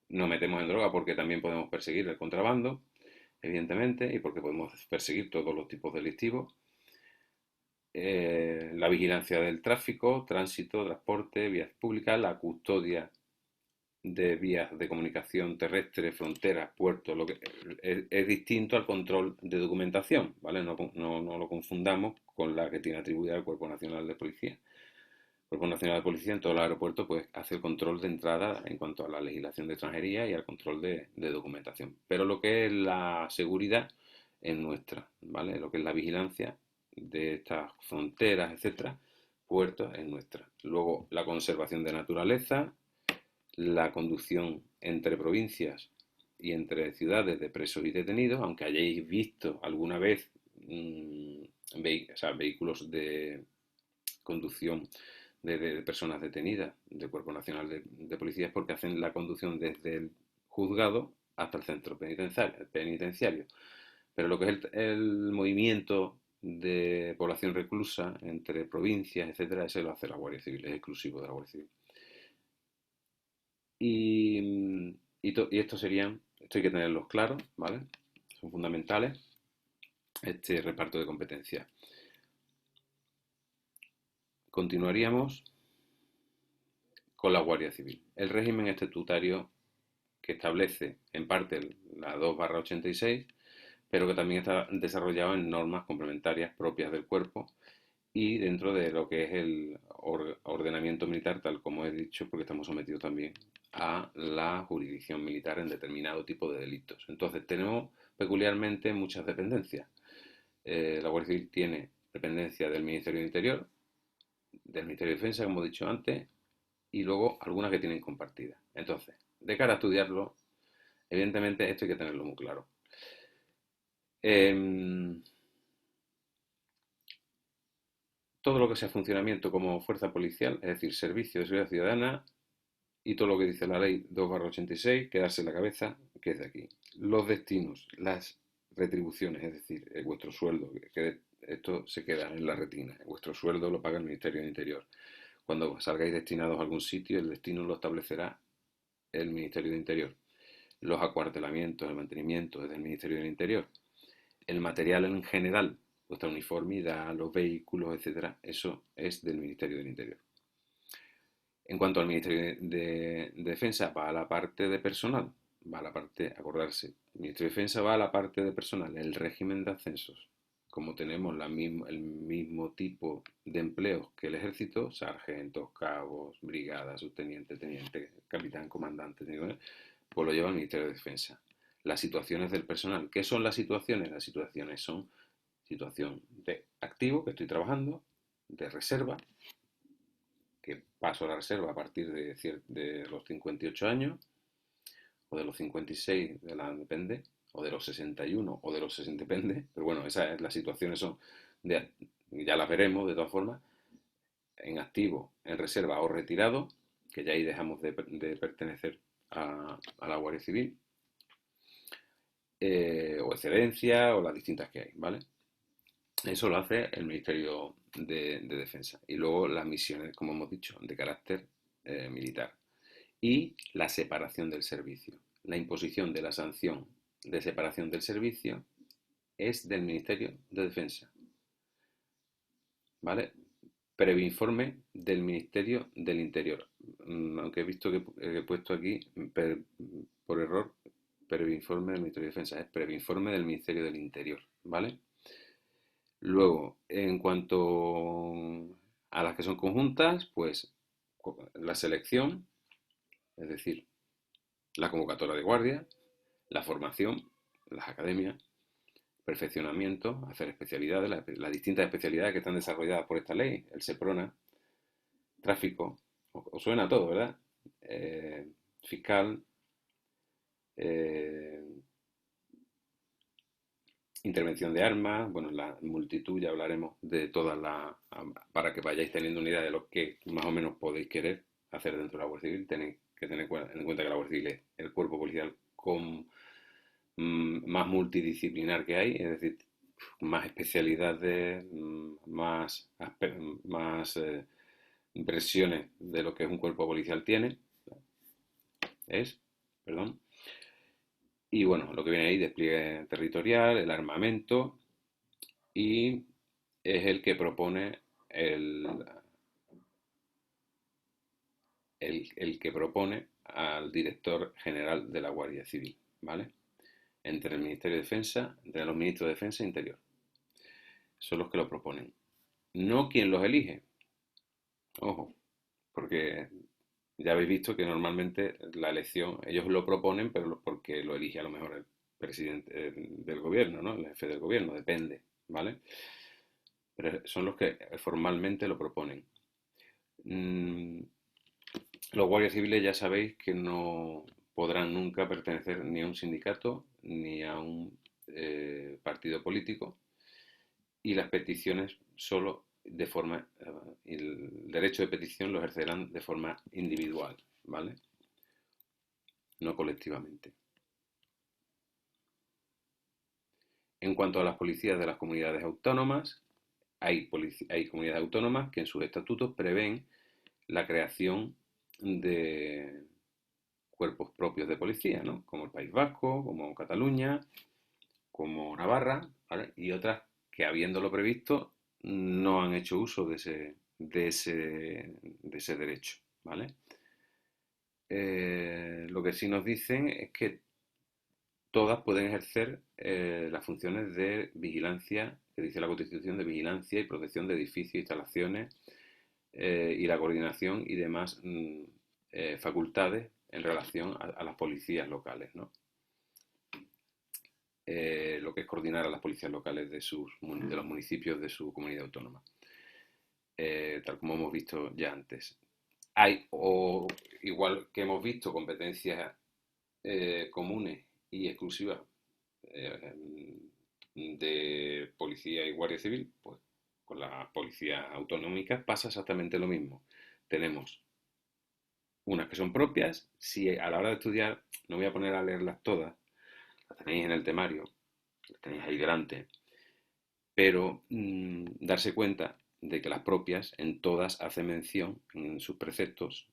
no metemos en droga porque también podemos perseguir el contrabando, evidentemente, y porque podemos perseguir todos los tipos delictivos. La vigilancia del tráfico, tránsito, transporte, vías públicas, la custodia de vías de comunicación terrestre, fronteras, puertos, lo que es distinto al control de documentación, ¿vale? No lo confundamos con la que tiene atribuida el Cuerpo Nacional de Policía. El Cuerpo Nacional de Policía en todos los aeropuertos pues hace el control de entrada en cuanto a la legislación de extranjería y al control de documentación. Pero lo que es la seguridad es nuestra, ¿vale? Lo que es la vigilancia de estas fronteras, etcétera, puertos es nuestra. Luego la conservación de naturaleza, la conducción entre provincias y entre ciudades de presos y detenidos, aunque hayáis visto alguna vez o sea, vehículos de conducción de personas detenidas del Cuerpo Nacional de Policías, porque hacen la conducción desde el juzgado hasta el centro penitenciario. Pero lo que es el movimiento de población reclusa entre provincias, etcétera, ese lo hace la Guardia Civil, es exclusivo de la Guardia Civil. Y estos serían, esto hay que tenerlos claros, ¿vale? Son fundamentales, este reparto de competencias. Continuaríamos con la Guardia Civil. El régimen estatutario que establece en parte la 2/86, pero que también está desarrollado en normas complementarias propias del cuerpo y dentro de lo que es el ordenamiento militar, tal como he dicho, porque estamos sometidos también a la jurisdicción militar en determinado tipo de delitos. Entonces tenemos peculiarmente muchas dependencias. La Guardia Civil tiene dependencia del Ministerio de Interior, del Ministerio de Defensa, como he dicho antes, y luego algunas que tienen compartidas. Entonces, de cara a estudiarlo, evidentemente esto hay que tenerlo muy claro. Eh, todo lo que sea funcionamiento como fuerza policial, es decir, servicio de seguridad ciudadana, y todo lo que dice la ley 2/86, quedarse en la cabeza, que es de aquí. Los destinos, las retribuciones, es decir, vuestro sueldo, que esto se queda en la retina. Vuestro sueldo lo paga el Ministerio del Interior. Cuando salgáis destinados a algún sitio, el destino lo establecerá el Ministerio del Interior. Los acuartelamientos, el mantenimiento es del Ministerio del Interior. El material en general, vuestra uniformidad, los vehículos, etcétera, eso es del Ministerio del Interior. En cuanto al Ministerio de Defensa, va a la parte de personal, va a la parte, acordarse, el Ministerio de Defensa va a la parte de personal, el régimen de ascensos. Como tenemos el mismo tipo de empleos que el ejército, sargentos, cabos, brigadas, subteniente, teniente, capitán, comandante, pues lo lleva el Ministerio de Defensa. Las situaciones del personal. ¿Qué son las situaciones? Las situaciones son situación de activo, que estoy trabajando, de reserva, que paso a la reserva a partir de los 58 años, o de los 56, depende, o de los 61, o de los 60, depende, pero bueno, esas las situaciones son, ya las veremos de todas formas, en activo, en reserva o retirado, que ya ahí dejamos de pertenecer a la Guardia Civil, o excedencia, o las distintas que hay, ¿vale? Eso lo hace el Ministerio de Defensa. Y luego las misiones, como hemos dicho, de carácter militar. Y la separación del servicio. La imposición de la sanción de separación del servicio es del Ministerio de Defensa. ¿Vale? Previo informe del Ministerio del Interior. Aunque he visto que he puesto aquí, por error, previo informe del Ministerio de Defensa. Es previo informe del Ministerio del Interior. ¿Vale? Luego, en cuanto a las que son conjuntas, pues la selección, es decir, la convocatoria de guardia, la formación, las academias, perfeccionamiento, hacer especialidades, las distintas especialidades que están desarrolladas por esta ley, el SEPRONA, tráfico, os suena todo, ¿verdad? Fiscal, eh, intervención de armas, bueno, la multitud, ya hablaremos de todas las, para que vayáis teniendo una idea de lo que más o menos podéis querer hacer dentro de la Guardia Civil. Tenéis que tener en cuenta que la Guardia Civil es el cuerpo policial con más multidisciplinar que hay, es decir, más especialidades, más versiones de lo que un cuerpo policial tiene, es, perdón. Y bueno, lo que viene ahí, despliegue territorial, el armamento, y es el que propone el que propone al director general de la Guardia Civil, ¿vale? Entre el Ministerio de Defensa, entre los ministros de Defensa e Interior. Son los que lo proponen. No quien los elige. Ojo, porque ya habéis visto que normalmente la elección, ellos lo proponen, pero porque lo elige a lo mejor el presidente del gobierno, ¿no? El jefe del gobierno, depende, ¿vale? Pero son los que formalmente lo proponen. Mm, los guardias civiles ya sabéis que no podrán nunca pertenecer ni a un sindicato ni a un partido político, y las peticiones solo de forma, el derecho de petición lo ejercerán de forma individual, ¿vale? No colectivamente. En cuanto a las policías de las comunidades autónomas, hay comunidades autónomas que en sus estatutos prevén la creación de cuerpos propios de policía, ¿no? Como el País Vasco, como Cataluña, como Navarra, ¿vale? Y otras que, habiéndolo previsto, no han hecho uso de ese derecho, ¿vale? Lo que sí nos dicen es que todas pueden ejercer las funciones de vigilancia, que dice la Constitución, de vigilancia y protección de edificios, instalaciones, y la coordinación y demás facultades en relación a las policías locales, ¿no? Lo que es coordinar a las policías locales de los municipios de su comunidad autónoma, tal como hemos visto ya antes. Hay, o igual que hemos visto, competencias comunes y exclusivas de policía y guardia civil, pues con las policías autonómicas pasa exactamente lo mismo. Tenemos unas que son propias, si a la hora de estudiar, no voy a poner a leerlas todas, las tenéis en el temario, las tenéis ahí delante, pero darse cuenta de que las propias en todas hacen mención en sus preceptos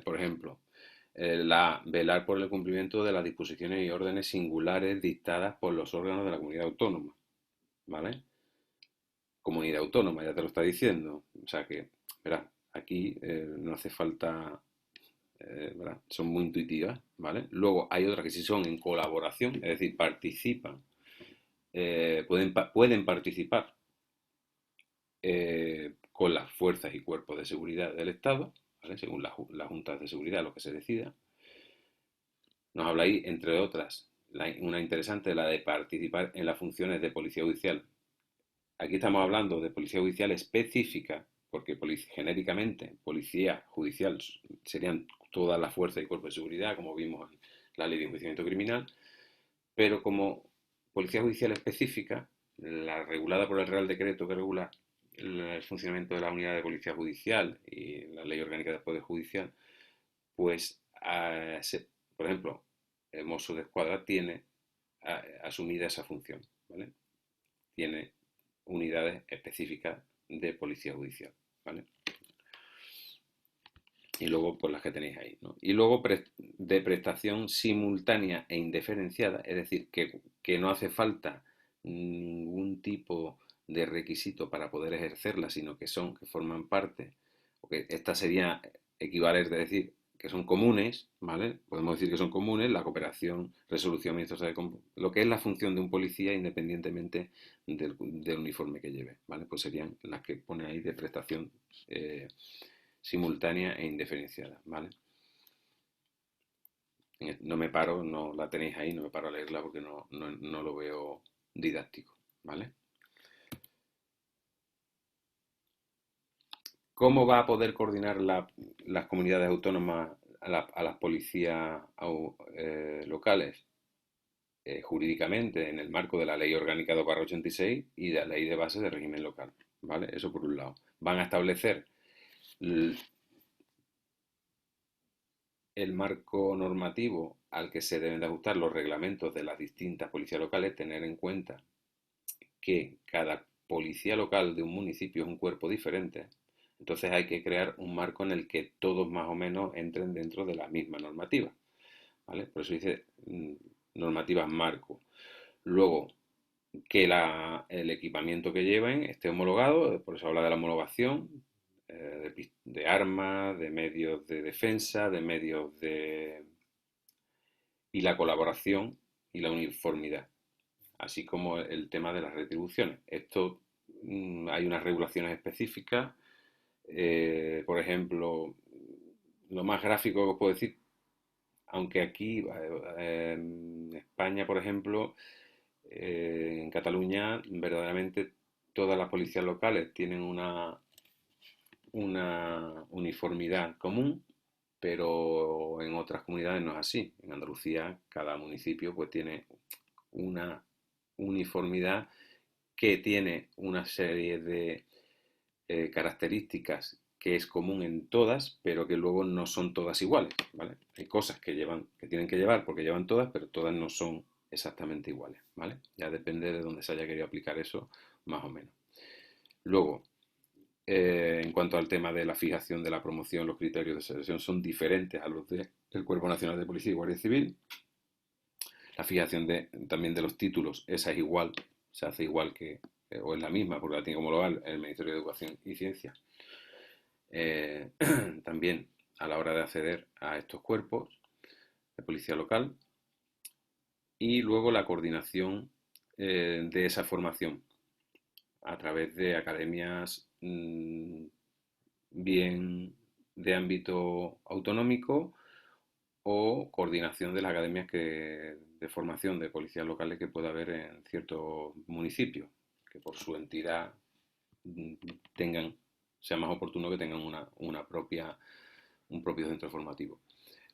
por ejemplo, velar por el cumplimiento de las disposiciones y órdenes singulares dictadas por los órganos de la comunidad autónoma, ¿vale? Comunidad autónoma, ya te lo está diciendo. O sea que, verá, aquí no hace falta, ¿verdad? Son muy intuitivas, ¿vale? Luego hay otras que sí son en colaboración, es decir, participan, pueden participar con las fuerzas y cuerpos de seguridad del Estado, ¿vale? Según las juntas de seguridad, lo que se decida. Nos habla ahí, entre otras, una interesante, la de participar en las funciones de policía judicial. Aquí estamos hablando de policía judicial específica, porque genéricamente policía judicial serían todas las fuerzas y cuerpos de seguridad, como vimos en la ley de enjuiciamiento criminal, pero como policía judicial específica, la regulada por el Real Decreto que regula el funcionamiento de la unidad de policía judicial y la ley orgánica del Poder Judicial, pues, por ejemplo, el Mossos de Escuadra tiene asumida esa función, ¿vale? Tiene unidades específicas de policía judicial, ¿vale? Y luego, pues las que tenéis ahí, ¿no? Y luego de prestación simultánea e indiferenciada, es decir, que no hace falta ningún tipo de requisito para poder ejercerla, sino que forman parte, o que esta sería equivalente, es decir, que son comunes, ¿vale? Podemos decir que son comunes, la cooperación, resolución amistosa lo que es la función de un policía independientemente del uniforme que lleve, ¿vale? Pues serían las que pone ahí de prestación simultánea e indiferenciada, ¿vale? No me paro, no la tenéis ahí, no me paro a leerla porque no lo veo didáctico, ¿vale? ¿Cómo va a poder coordinar las comunidades autónomas a las policías locales? Jurídicamente, en el marco de la Ley Orgánica 2/86 y de la Ley de Base de Régimen Local, ¿vale? Eso por un lado. Van a establecer el marco normativo al que se deben de ajustar los reglamentos de las distintas policías locales, tener en cuenta que cada policía local de un municipio es un cuerpo diferente. Entonces hay que crear un marco en el que todos más o menos entren dentro de la misma normativa, ¿vale? Por eso dice normativas marco. Luego, que el equipamiento que lleven esté homologado, por eso habla de la homologación, de armas, de medios de defensa, de medios de... y la colaboración y la uniformidad, así como el tema de las retribuciones. Esto hay unas regulaciones específicas, por ejemplo, lo más gráfico que os puedo decir, aunque aquí en España, por ejemplo, en Cataluña, verdaderamente todas las policías locales tienen una uniformidad común, pero en otras comunidades no es así. En Andalucía, cada municipio pues tiene una uniformidad que tiene una serie de características que es común en todas, pero que luego no son todas iguales, ¿vale? Hay cosas que llevan, que tienen que llevar porque llevan todas, pero todas no son exactamente iguales, ¿vale? Ya depende de dónde se haya querido aplicar eso, más o menos. Luego, en cuanto al tema de la fijación de la promoción, los criterios de selección son diferentes a los del Cuerpo Nacional de Policía y Guardia Civil. La fijación también de los títulos, esa es igual, se hace igual que, o es la misma, porque la tiene como local el Ministerio de Educación y Ciencia. Eh, también a la hora de acceder a estos cuerpos de policía local y luego la coordinación de esa formación a través de academias bien de ámbito autonómico o coordinación de las academias de formación de policías locales que pueda haber en ciertos municipios, que por su entidad mm, tengan, sea más oportuno que tengan un propio centro formativo.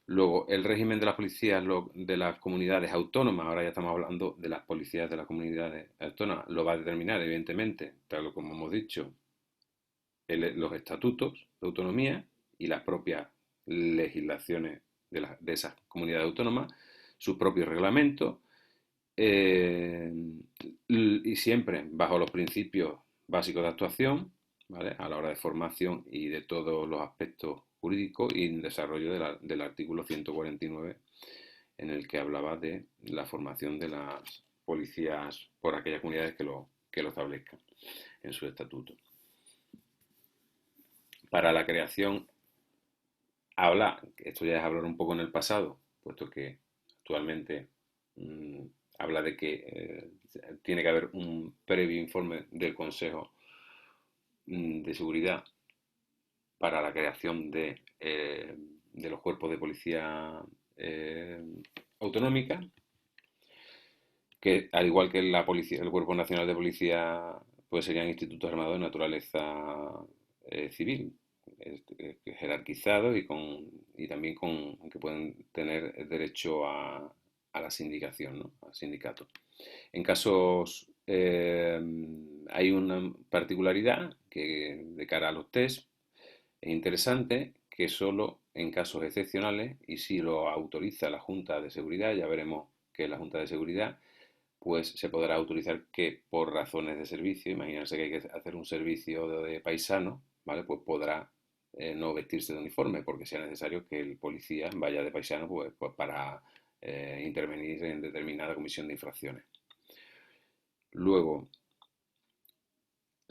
Luego, el régimen de las policías de las comunidades autónomas, ahora ya estamos hablando de las policías de las comunidades autónomas, lo va a determinar, evidentemente, tal como hemos dicho, los estatutos de autonomía y las propias legislaciones de esas comunidades autónomas, sus propios reglamentos, eh, y siempre bajo los principios básicos de actuación, ¿vale? A la hora de formación y de todos los aspectos jurídicos y en desarrollo del artículo 149 en el que hablaba de la formación de las policías por aquellas comunidades que lo establezcan en su estatuto. Para la creación, esto ya es hablar un poco en el pasado, puesto que actualmente mmm, habla de que tiene que haber un previo informe del Consejo de Seguridad para la creación de los cuerpos de policía eh, autonómica, que al igual que la policía, el Cuerpo Nacional de Policía, pues serían institutos armados de naturaleza civil, jerarquizados y también que pueden tener derecho a la sindicación, ¿no? Al sindicato. En casos hay una particularidad que de cara a los test es interesante que solo en casos excepcionales y si lo autoriza la Junta de Seguridad, ya veremos que es la Junta de Seguridad, pues se podrá autorizar que por razones de servicio, imagínense que hay que hacer un servicio de paisano, ¿vale? Pues podrá no vestirse de uniforme porque sea necesario que el policía vaya de paisano pues para intervenir en determinada comisión de infracciones. Luego,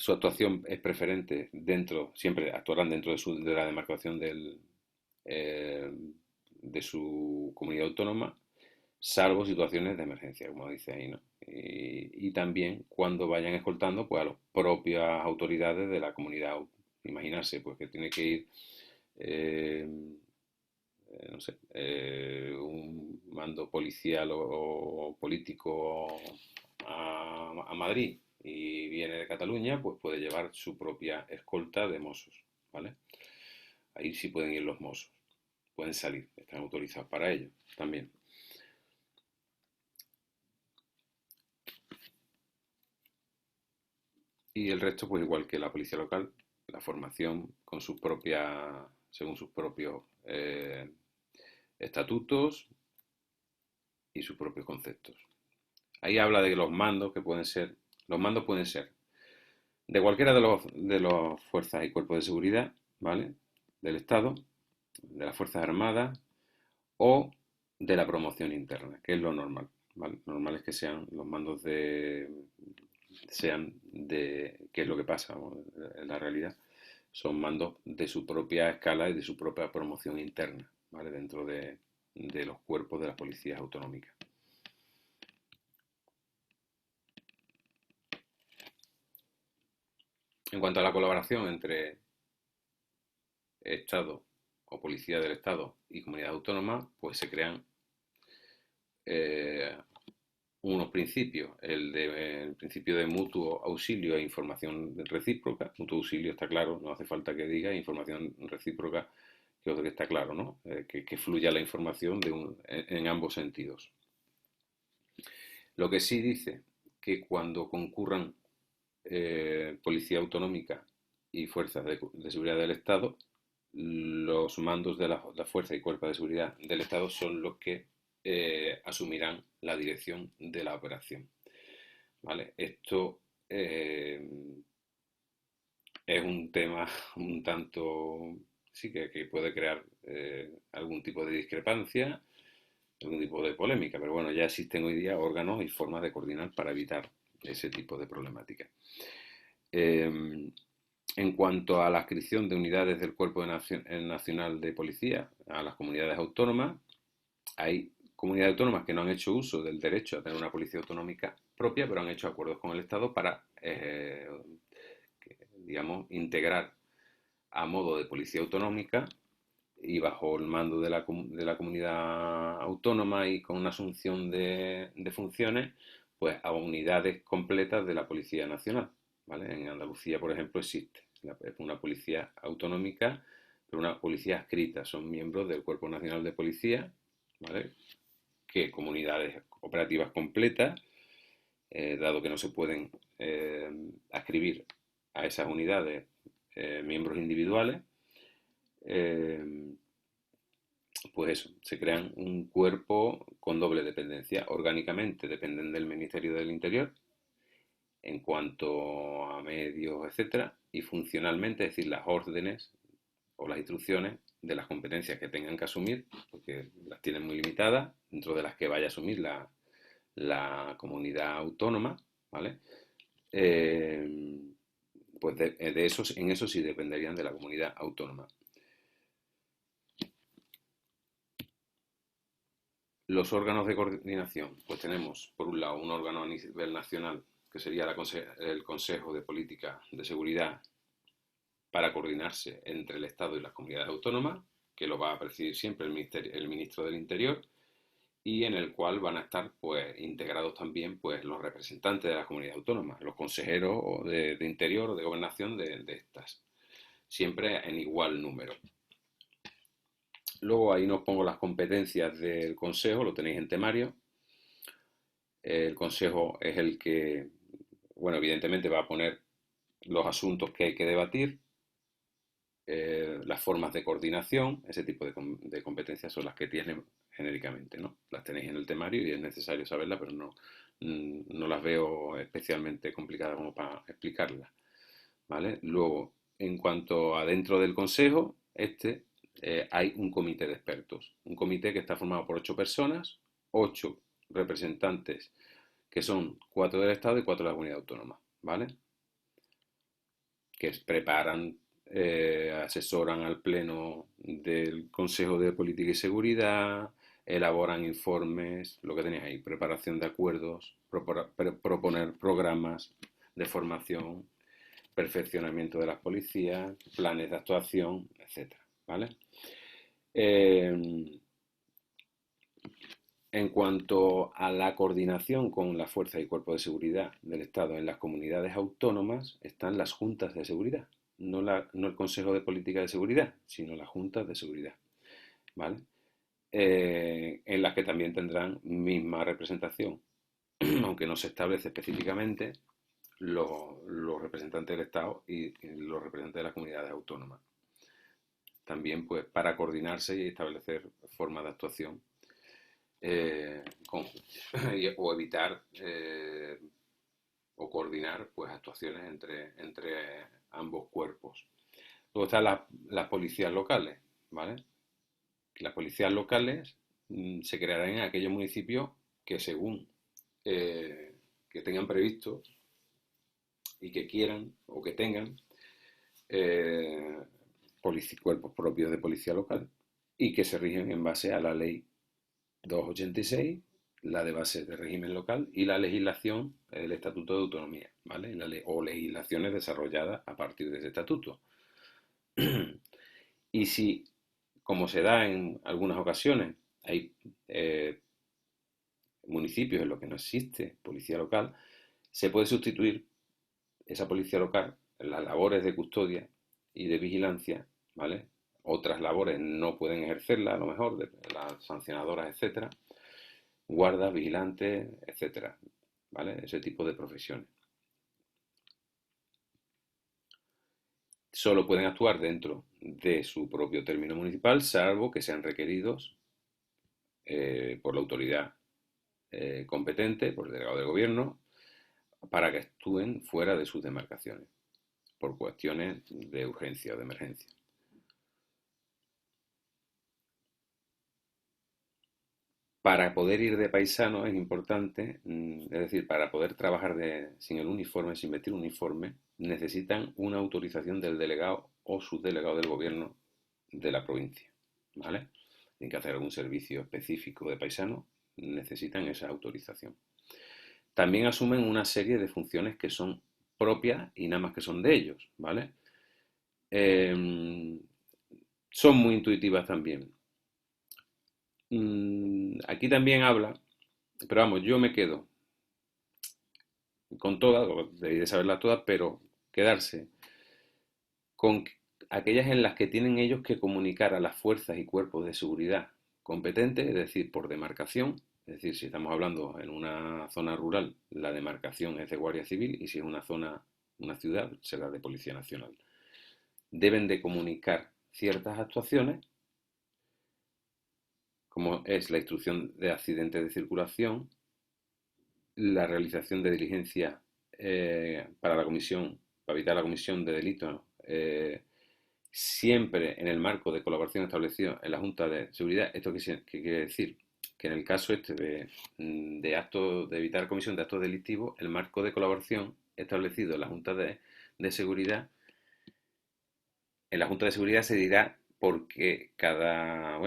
su actuación es preferente siempre actuarán dentro de la demarcación eh, de su comunidad autónoma, salvo situaciones de emergencia, como dice ahí, ¿no? Y también cuando vayan escoltando pues, a las propias autoridades de la comunidad. Imaginarse pues, que tiene que ir, eh, no sé, un mando policial o político a Madrid y viene de Cataluña, pues puede llevar su propia escolta de Mossos, ¿vale? Ahí sí pueden ir los Mossos, pueden salir, están autorizados para ello también. Y el resto, pues igual que la policía local, la formación con según sus propios estatutos y sus propios conceptos. Ahí habla de los mandos pueden ser de cualquiera de los fuerzas y cuerpos de seguridad, ¿vale? Del Estado, de las Fuerzas Armadas o de la promoción interna, que es lo normal, ¿vale? Lo normal es que sean los mandos sean de, qué es lo que pasa, ¿no? En la realidad, son mandos de su propia escala y de su propia promoción interna, ¿vale? Dentro de los cuerpos de las policías autonómicas. En cuanto a la colaboración entre Estado o Policía del Estado y comunidad autónoma, pues se crean eh, unos principios. El principio de mutuo auxilio e información recíproca. Mutuo auxilio está claro, no hace falta que diga. Información recíproca, creo que está claro, ¿no? Que fluya la información en ambos sentidos. Lo que sí dice que cuando concurran policía autonómica y fuerzas de seguridad del Estado, los mandos de la fuerza y cuerpos de seguridad del Estado son los que asumirán la dirección de la operación. ¿Vale? Esto es un tema un tanto, sí que puede crear algún tipo de discrepancia, algún tipo de polémica, pero bueno, ya existen hoy día órganos y formas de coordinar para evitar ese tipo de problemática. En cuanto a la adscripción de unidades del Cuerpo Nacional de Policía a las comunidades autónomas, hay comunidades autónomas que no han hecho uso del derecho a tener una policía autonómica propia, pero han hecho acuerdos con el Estado para, digamos, integrar a modo de policía autonómica y bajo el mando de la comunidad autónoma y con una asunción de funciones, pues a unidades completas de la Policía Nacional. ¿Vale? En Andalucía, por ejemplo, existe una policía autonómica, pero una policía adscrita. Son miembros del Cuerpo Nacional de Policía, ¿vale? Que comunidades operativas completas, dado que no se pueden adscribir a esas unidades miembros individuales, pues eso, se crean un cuerpo con doble dependencia. Orgánicamente dependen del Ministerio del Interior en cuanto a medios, etcétera, y funcionalmente, es decir, las órdenes o las instrucciones de las competencias que tengan que asumir, porque las tienen muy limitadas, dentro de las que vaya a asumir la comunidad autónoma, ¿vale? Pues en eso sí dependerían de la comunidad autónoma. Los órganos de coordinación, pues tenemos por un lado un órgano a nivel nacional que sería el Consejo de Política de Seguridad para coordinarse entre el Estado y las comunidades autónomas, que lo va a presidir siempre el Ministro del Interior, y en el cual van a estar pues integrados también pues los representantes de las comunidades autónomas, los consejeros de Interior o de Gobernación de estas, siempre en igual número. Luego ahí nos pongo las competencias del Consejo, lo tenéis en temario. El Consejo es el que, bueno, evidentemente va a poner los asuntos que hay que debatir, las formas de coordinación, ese tipo de competencias son las que tienen genéricamente, ¿no? Las tenéis en el temario y es necesario saberlas, pero no las veo especialmente complicadas como para explicarlas, ¿vale? Luego, en cuanto a dentro del Consejo, hay un comité de expertos, un comité que está formado por 8 personas, 8 representantes que son 4 del Estado y 4 de la comunidad autónoma, ¿vale? Que preparan, asesoran al Pleno del Consejo de Política y Seguridad, elaboran informes, lo que tenéis ahí, preparación de acuerdos, proponer programas de formación, perfeccionamiento de las policías, planes de actuación, etcétera, ¿vale? En cuanto a la coordinación con las fuerzas y cuerpos de seguridad del Estado en las comunidades autónomas, están las juntas de seguridad, no el Consejo de Política de Seguridad, sino las juntas de seguridad, ¿vale? En las que también tendrán misma representación, aunque no se establece específicamente los representantes del Estado y los representantes de las comunidades autónomas. También pues para coordinarse y establecer formas de actuación o evitar o coordinar pues actuaciones entre ambos cuerpos. Luego están las policías locales, ¿vale? Las policías locales se crearán en aquellos municipios que según que tengan previsto y que quieran o que tengan eh, cuerpos propios de policía local y que se rigen en base a la ley 286, la de base de régimen local y la legislación, el Estatuto de Autonomía, ¿vale? O legislaciones desarrolladas a partir de ese estatuto. Y si, como se da en algunas ocasiones, hay municipios en los que no existe policía local, se puede sustituir esa policía local en las labores de custodia y de vigilancia, ¿vale? Otras labores no pueden ejercerla, a lo mejor, de las sancionadoras, etcétera, guardas, vigilantes, etcétera, ¿vale? Ese tipo de profesiones. Solo pueden actuar dentro de su propio término municipal, salvo que sean requeridos por la autoridad competente, por el delegado del gobierno, para que actúen fuera de sus demarcaciones, por cuestiones de urgencia o de emergencia. Para poder ir de paisano es importante, es decir, para poder trabajar sin el uniforme, sin vestir uniforme, necesitan una autorización del delegado o subdelegado del gobierno de la provincia, ¿vale? Tienen que hacer algún servicio específico de paisano, necesitan esa autorización. También asumen una serie de funciones que son propias y nada más que son de ellos, ¿vale? Son muy intuitivas también. Aquí también habla, pero vamos, yo me quedo con todas, debí de saberlas todas, pero quedarse con aquellas en las que tienen ellos que comunicar a las fuerzas y cuerpos de seguridad competentes, es decir, por demarcación, es decir, si estamos hablando en una zona rural, la demarcación es de Guardia Civil y si es una zona, una ciudad, será de Policía Nacional. Deben de comunicar ciertas actuaciones, como es la instrucción de accidentes de circulación, la realización de diligencias para la comisión, para evitar la comisión de delitos, siempre en el marco de colaboración establecido en la Junta de Seguridad. ¿Esto qué quiere decir? Que en el caso este de actos, de evitar comisión de actos delictivos, el marco de colaboración establecido en la Junta de Seguridad, en la Junta de Seguridad se dirá porque cada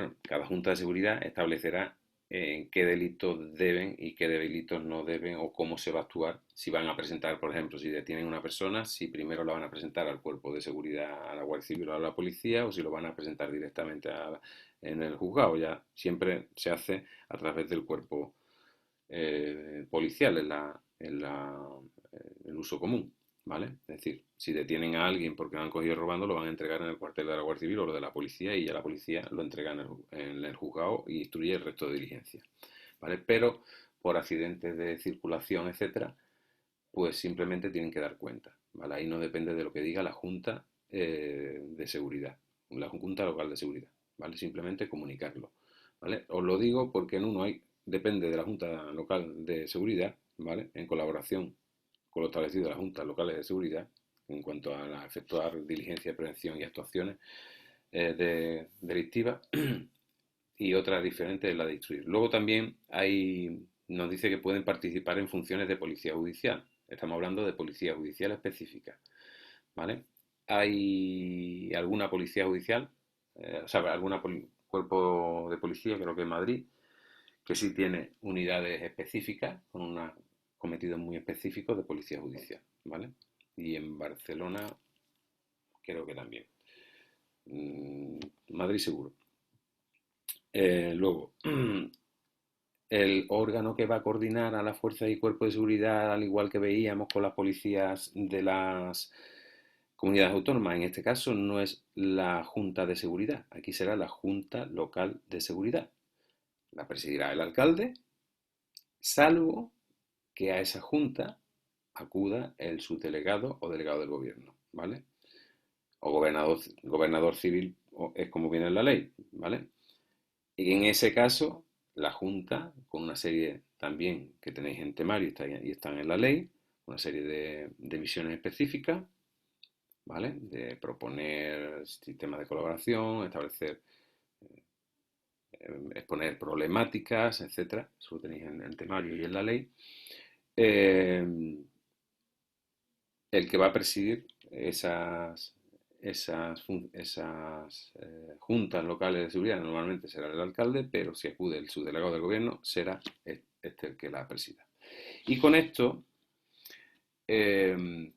Junta de Seguridad establecerá en qué delitos deben y qué delitos no deben o cómo se va a actuar. Si van a presentar, por ejemplo, si detienen a una persona, si primero la van a presentar al cuerpo de seguridad, a la Guardia Civil o a la policía, o si lo van a presentar directamente en el juzgado. Ya siempre se hace a través del cuerpo policial, el uso común. ¿Vale? Es decir, si detienen a alguien porque lo han cogido robando, lo van a entregar en el cuartel de la Guardia Civil o lo de la policía y ya la policía lo entrega en el juzgado y instruye el resto de diligencias. ¿Vale? Pero por accidentes de circulación, etcétera, pues simplemente tienen que dar cuenta. ¿Vale? Ahí no depende de lo que diga la Junta de Seguridad, la Junta Local de Seguridad. ¿Vale? Simplemente comunicarlo. ¿Vale? Os lo digo porque en uno depende de la Junta Local de Seguridad, ¿vale? En colaboración con lo establecido en las juntas locales de seguridad en cuanto a efectuar diligencia de prevención y actuaciones delictivas y otras diferentes es la de instruir. Luego también nos dice que pueden participar en funciones de policía judicial. Estamos hablando de policía judicial específica, ¿vale? Hay alguna policía judicial, o sea, cuerpo de policía, creo que en Madrid, que sí tiene unidades específicas con unos cometidos muy específicos de policía judicial, ¿vale? Y en Barcelona creo que también. Madrid seguro. Luego, el órgano que va a coordinar a las fuerzas y cuerpos de seguridad, al igual que veíamos con las policías de las comunidades autónomas, en este caso no es la Junta de Seguridad, aquí será la Junta Local de Seguridad. La presidirá el alcalde, salvo que a esa junta acuda el subdelegado o delegado del gobierno, ¿vale? O gobernador civil, es como viene en la ley, ¿vale? Y en ese caso, la junta, con una serie también que tenéis en temario y están en la ley, una serie de misiones específicas, ¿vale? De proponer sistemas de colaboración, establecer, exponer problemáticas, etcétera. Eso lo tenéis en el temario y en la ley. El que va a presidir esas juntas locales de seguridad normalmente será el alcalde, pero si acude el subdelegado del gobierno será este el que la presida. Y con esto eh,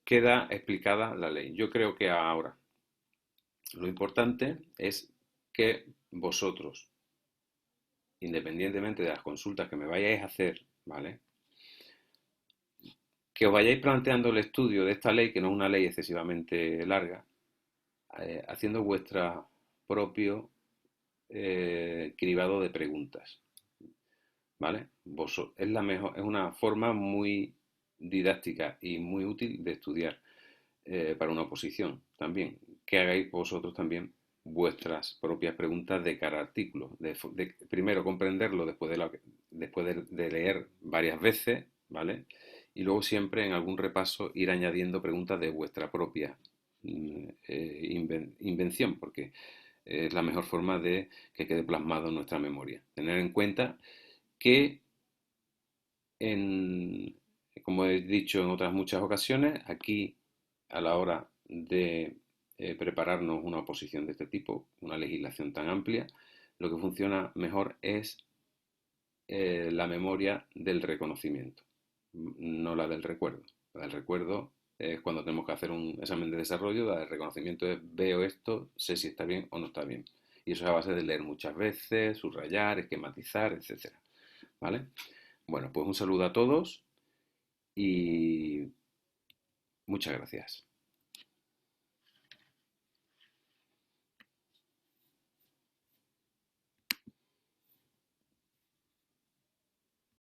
queda explicada la ley. Yo creo que ahora lo importante es que vosotros, independientemente de las consultas que me vayáis a hacer, ¿vale? Que os vayáis planteando el estudio de esta ley, que no es una ley excesivamente larga, haciendo vuestra propio cribado de preguntas, ¿vale? Es la mejor, es una forma muy didáctica y muy útil de estudiar para una oposición también. Que hagáis vosotros también vuestras propias preguntas de cada artículo. Primero comprenderlo después de leer varias veces, ¿vale? Y luego siempre en algún repaso ir añadiendo preguntas de vuestra propia invención, porque es la mejor forma de que quede plasmado en nuestra memoria. Tener en cuenta que, en, como he dicho en otras muchas ocasiones, aquí a la hora de prepararnos una oposición de este tipo, una legislación tan amplia, lo que funciona mejor es la memoria del reconocimiento, no la del recuerdo. La del recuerdo es cuando tenemos que hacer un examen de desarrollo, la del reconocimiento es veo esto, sé si está bien o no está bien. Y eso es a base de leer muchas veces, subrayar, esquematizar, etcétera. ¿Vale? Bueno, pues un saludo a todos y muchas gracias.